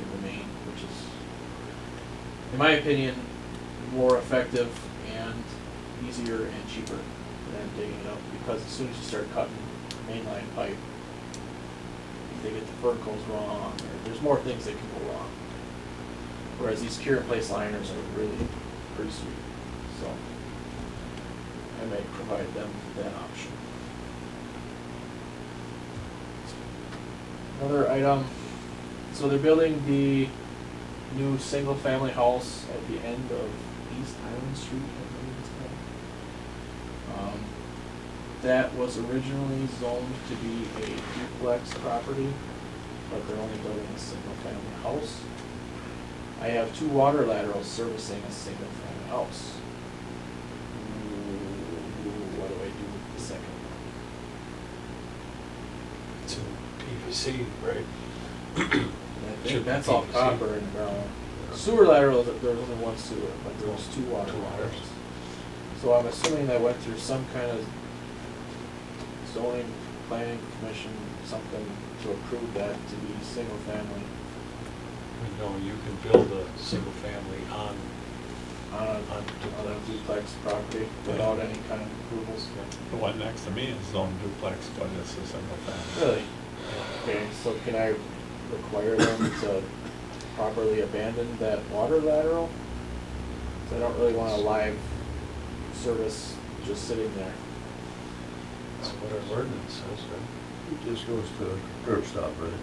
in the main, which is, in my opinion, more effective and easier and cheaper than digging it up, because as soon as you start cutting mainline pipe, if they get the verticals wrong, or there's more things that can go wrong. Whereas these cure in place liners are really pretty sweet, so I may provide them that option. Another item, so they're building the new single-family house at the end of East Island Street, I believe it's called. That was originally zoned to be a duplex property, but they're only building a single-family house. I have 2 water laterals servicing a single-family house. What do I do with the second one? It's in PVC, right? I think Should be that's all PVC. copper in the ground. Sewer laterals, there's only one sewer, but there was 2 water laterals. So I'm assuming that went through some kind of zoning, planning commission, something to approve that to be single family No, you can build a single family on on a duplex property without any kind of approvals. The one next to me is zone duplex, but it's a single family. Really? Okay, so can I require them to properly abandon that water lateral? 'Cause I don't really want a live service just sitting there. That's what our ordinance says, right? It just goes to curb stop, right?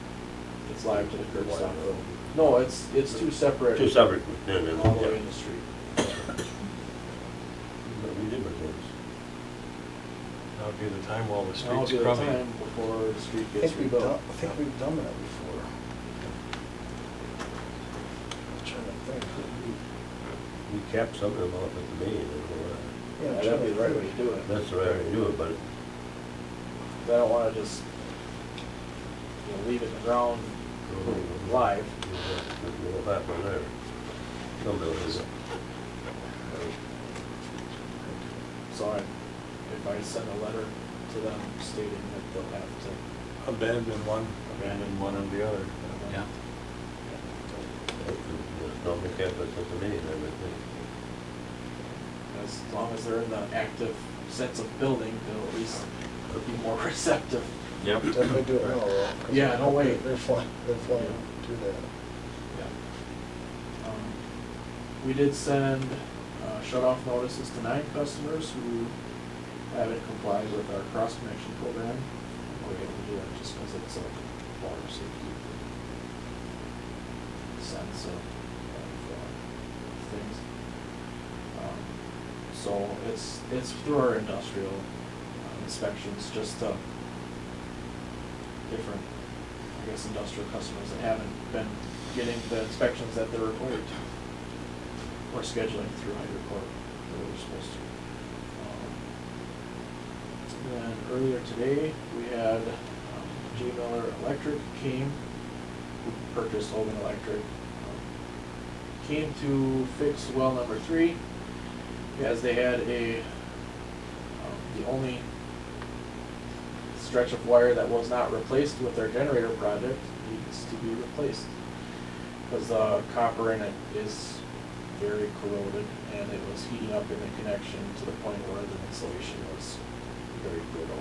It's live to the curb stop road. No, it's 2 separate. Two separate, no, no, All the yeah. way in the street. But we did with those. That would be the time while the Now'll street's be the crummy. time before the street I gets think we've done, rebuilt. I think we've done that before. I'm trying to think. We kept something about the main and all that. Yeah, that'd be the right way to do it. That's the right way to do it, but I don't wanna just, leave it in the ground live. What happened there? Some buildings. So if I send a letter to them stating that they'll have to Abandon one. Abandon one or the other. Yeah. Don't be careful with the main and everything. As long as they're in the active sense of building, they'll at least be more receptive. Yep. Definitely do it now, though. 'cause Yeah, no way. They're flying to do that. Yeah. We did send shut-off notices to 9 customers who haven't complied with our cross-connection program. We're able to do that just because it's a water safety sense of things. So it's through our industrial inspections, just different, I guess, industrial customers that haven't been getting the inspections that they're required to. Or scheduling through HydroCorp that we're supposed to. And then earlier today, we had J. Miller Electric came, who purchased Hogan Electric, came to fix well number 3, as they had the only stretch of wire that was not replaced with their generator project needs to be replaced. Because the copper in it is very corroded, and it was heating up in the connection to the point where the insulation was very brittle.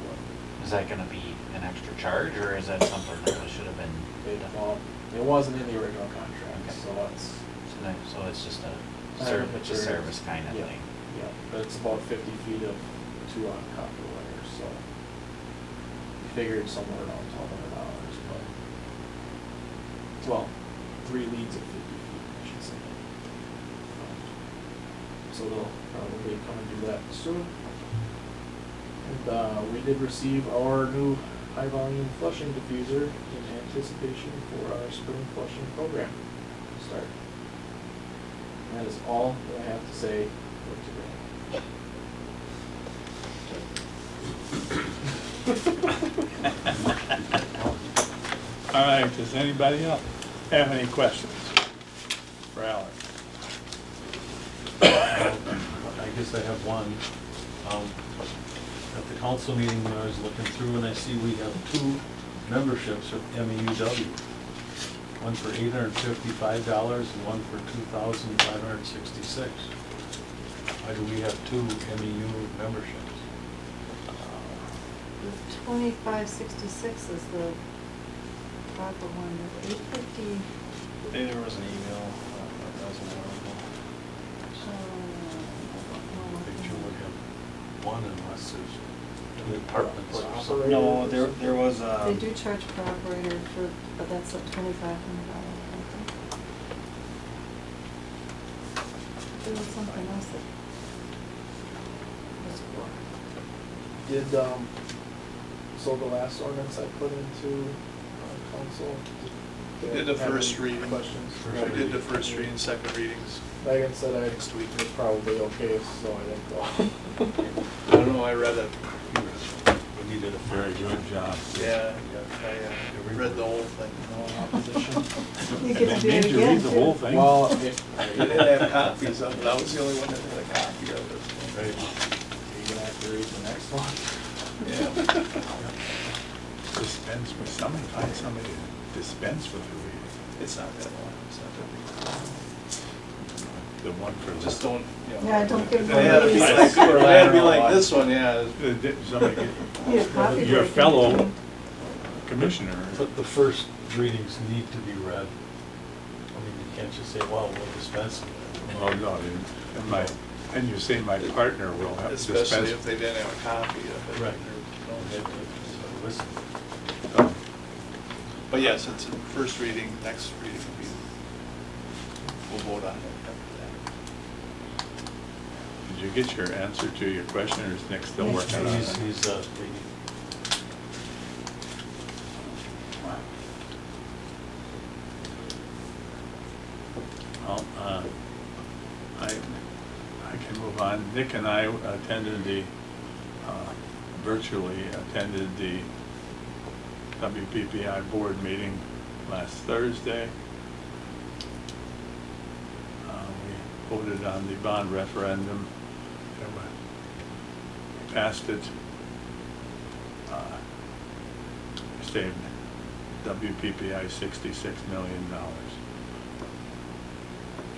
Is that gonna be an extra charge, or is that something that should have been? It wasn't in the original contract, so it's. So it's just a Materials. service kind of Yeah. thing? Yeah, but it's about 50 feet of 2-aught copper wire, so we figured somewhere around $1,200, but, well, 3 leads of 50 feet, I should say. So they'll probably come and do that soon. And we did receive our new high-volume flushing diffuser in anticipation for our spring flushing program to start. And that is all that I have to say for today. All right, does anybody else have any questions for Alan? I guess I have one. At the council meeting, when I was looking through, and I see we have 2 memberships with MEUW. One for $855 and one for $2,566. Why do we have 2 MEU memberships? The 2566 is the proper one, the 850. Maybe there was an email, that was run unless there's two apartments or For something. No, there was, They do charge per operator for, but that's like $2,500, I think. There was something else that was for. Did, so the last ordinance I put into council? Did the have first any reading. Questions? I did the first reading, second readings. Megan said I Next week. was probably okay, so I didn't go. I don't know, I read it. We needed a Very good job. Yeah, I read the whole thing, no opposition. You get to do They it made you again, read the too. whole thing? Well, if, I didn't have copies of it, I was the only one that had a copy of it. Right. you're gonna have to read the next one. Yeah. Dispense with, somebody find somebody to dispense with the reading. It's not that long, it's not that The one for big. the. Just don't, you know. Yeah, don't give It them had to be these. like, it had to be like this one, yeah. Somebody get, Yeah, copy your that. fellow commissioner. But the first readings need to be read. I mean, you can't just say, well, we'll dispense with it. Oh, no, and you say my partner will have to dispense. Especially if they didn't have a copy of it. Right. Or don't. Listen. But yes, it's a first reading, next reading will be, we'll vote on it after Did you get your answer to your question, or is Nick still Nick's working on He's, it? he's, reading. Well, I can move on. Nick and I attended virtually attended the WPPI board meeting last Thursday. We voted on the bond referendum, and we passed it. Saved WPPI $66 million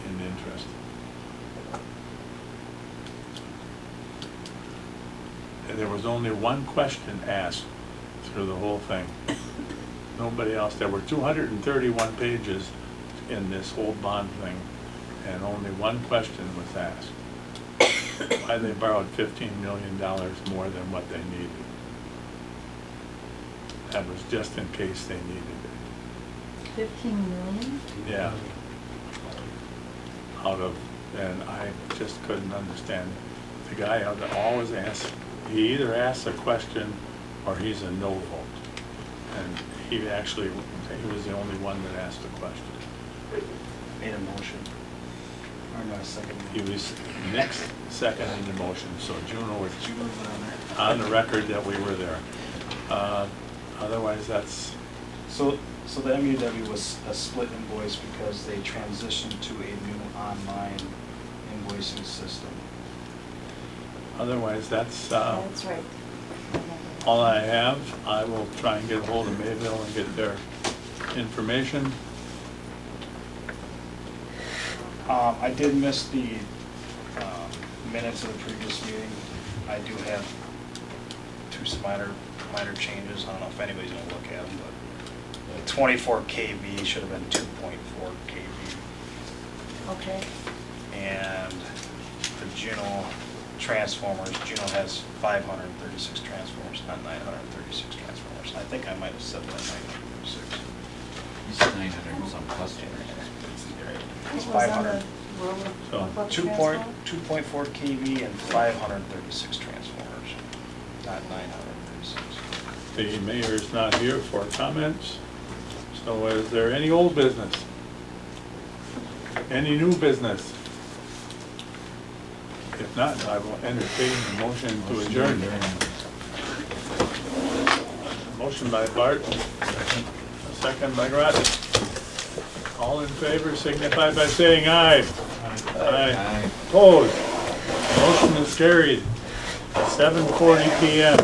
in interest. And there was only one question asked through the whole thing. Nobody else. There were 231 pages in this whole bond thing, and only one question was asked. Why they borrowed $15 million more than what they needed. That was just in case they needed it. 15 million? Yeah. Out of, and I just couldn't understand. The guy always asks, he either asks a question or he's a no vote. And he was the only one that asked a question. made a motion. Or not a second. He was next second in the motion, so Juneau was Juneau was on there. on the record that we were there. Otherwise, that's, So the MUW was a split invoice because they transitioned to a new online invoicing system. otherwise, that's That's right. all I have. I will try and get hold of Mayville and get their information. I did miss the minutes of the previous meeting. I do have two minor changes. I don't know if anybody's gonna look at them, but the 24 kV should have been 2.4 kV. Okay. And the Juneau transformers, Juneau has 536 transformers, not 936 transformers. I think I might have said that 936. It's 900 and some plus generators. It's What was on 500. the roll of- So, above the 2.4 kV and 536 transformers, not 936. the mayor's not here for comments. So is there any old business? Any new business? If not, I will entertain the motion to adjourn. Motion by Bart, a second by Rod. All in favor signify by saying aye. Aye. Opposed? Motion is carried. 7:40 PM.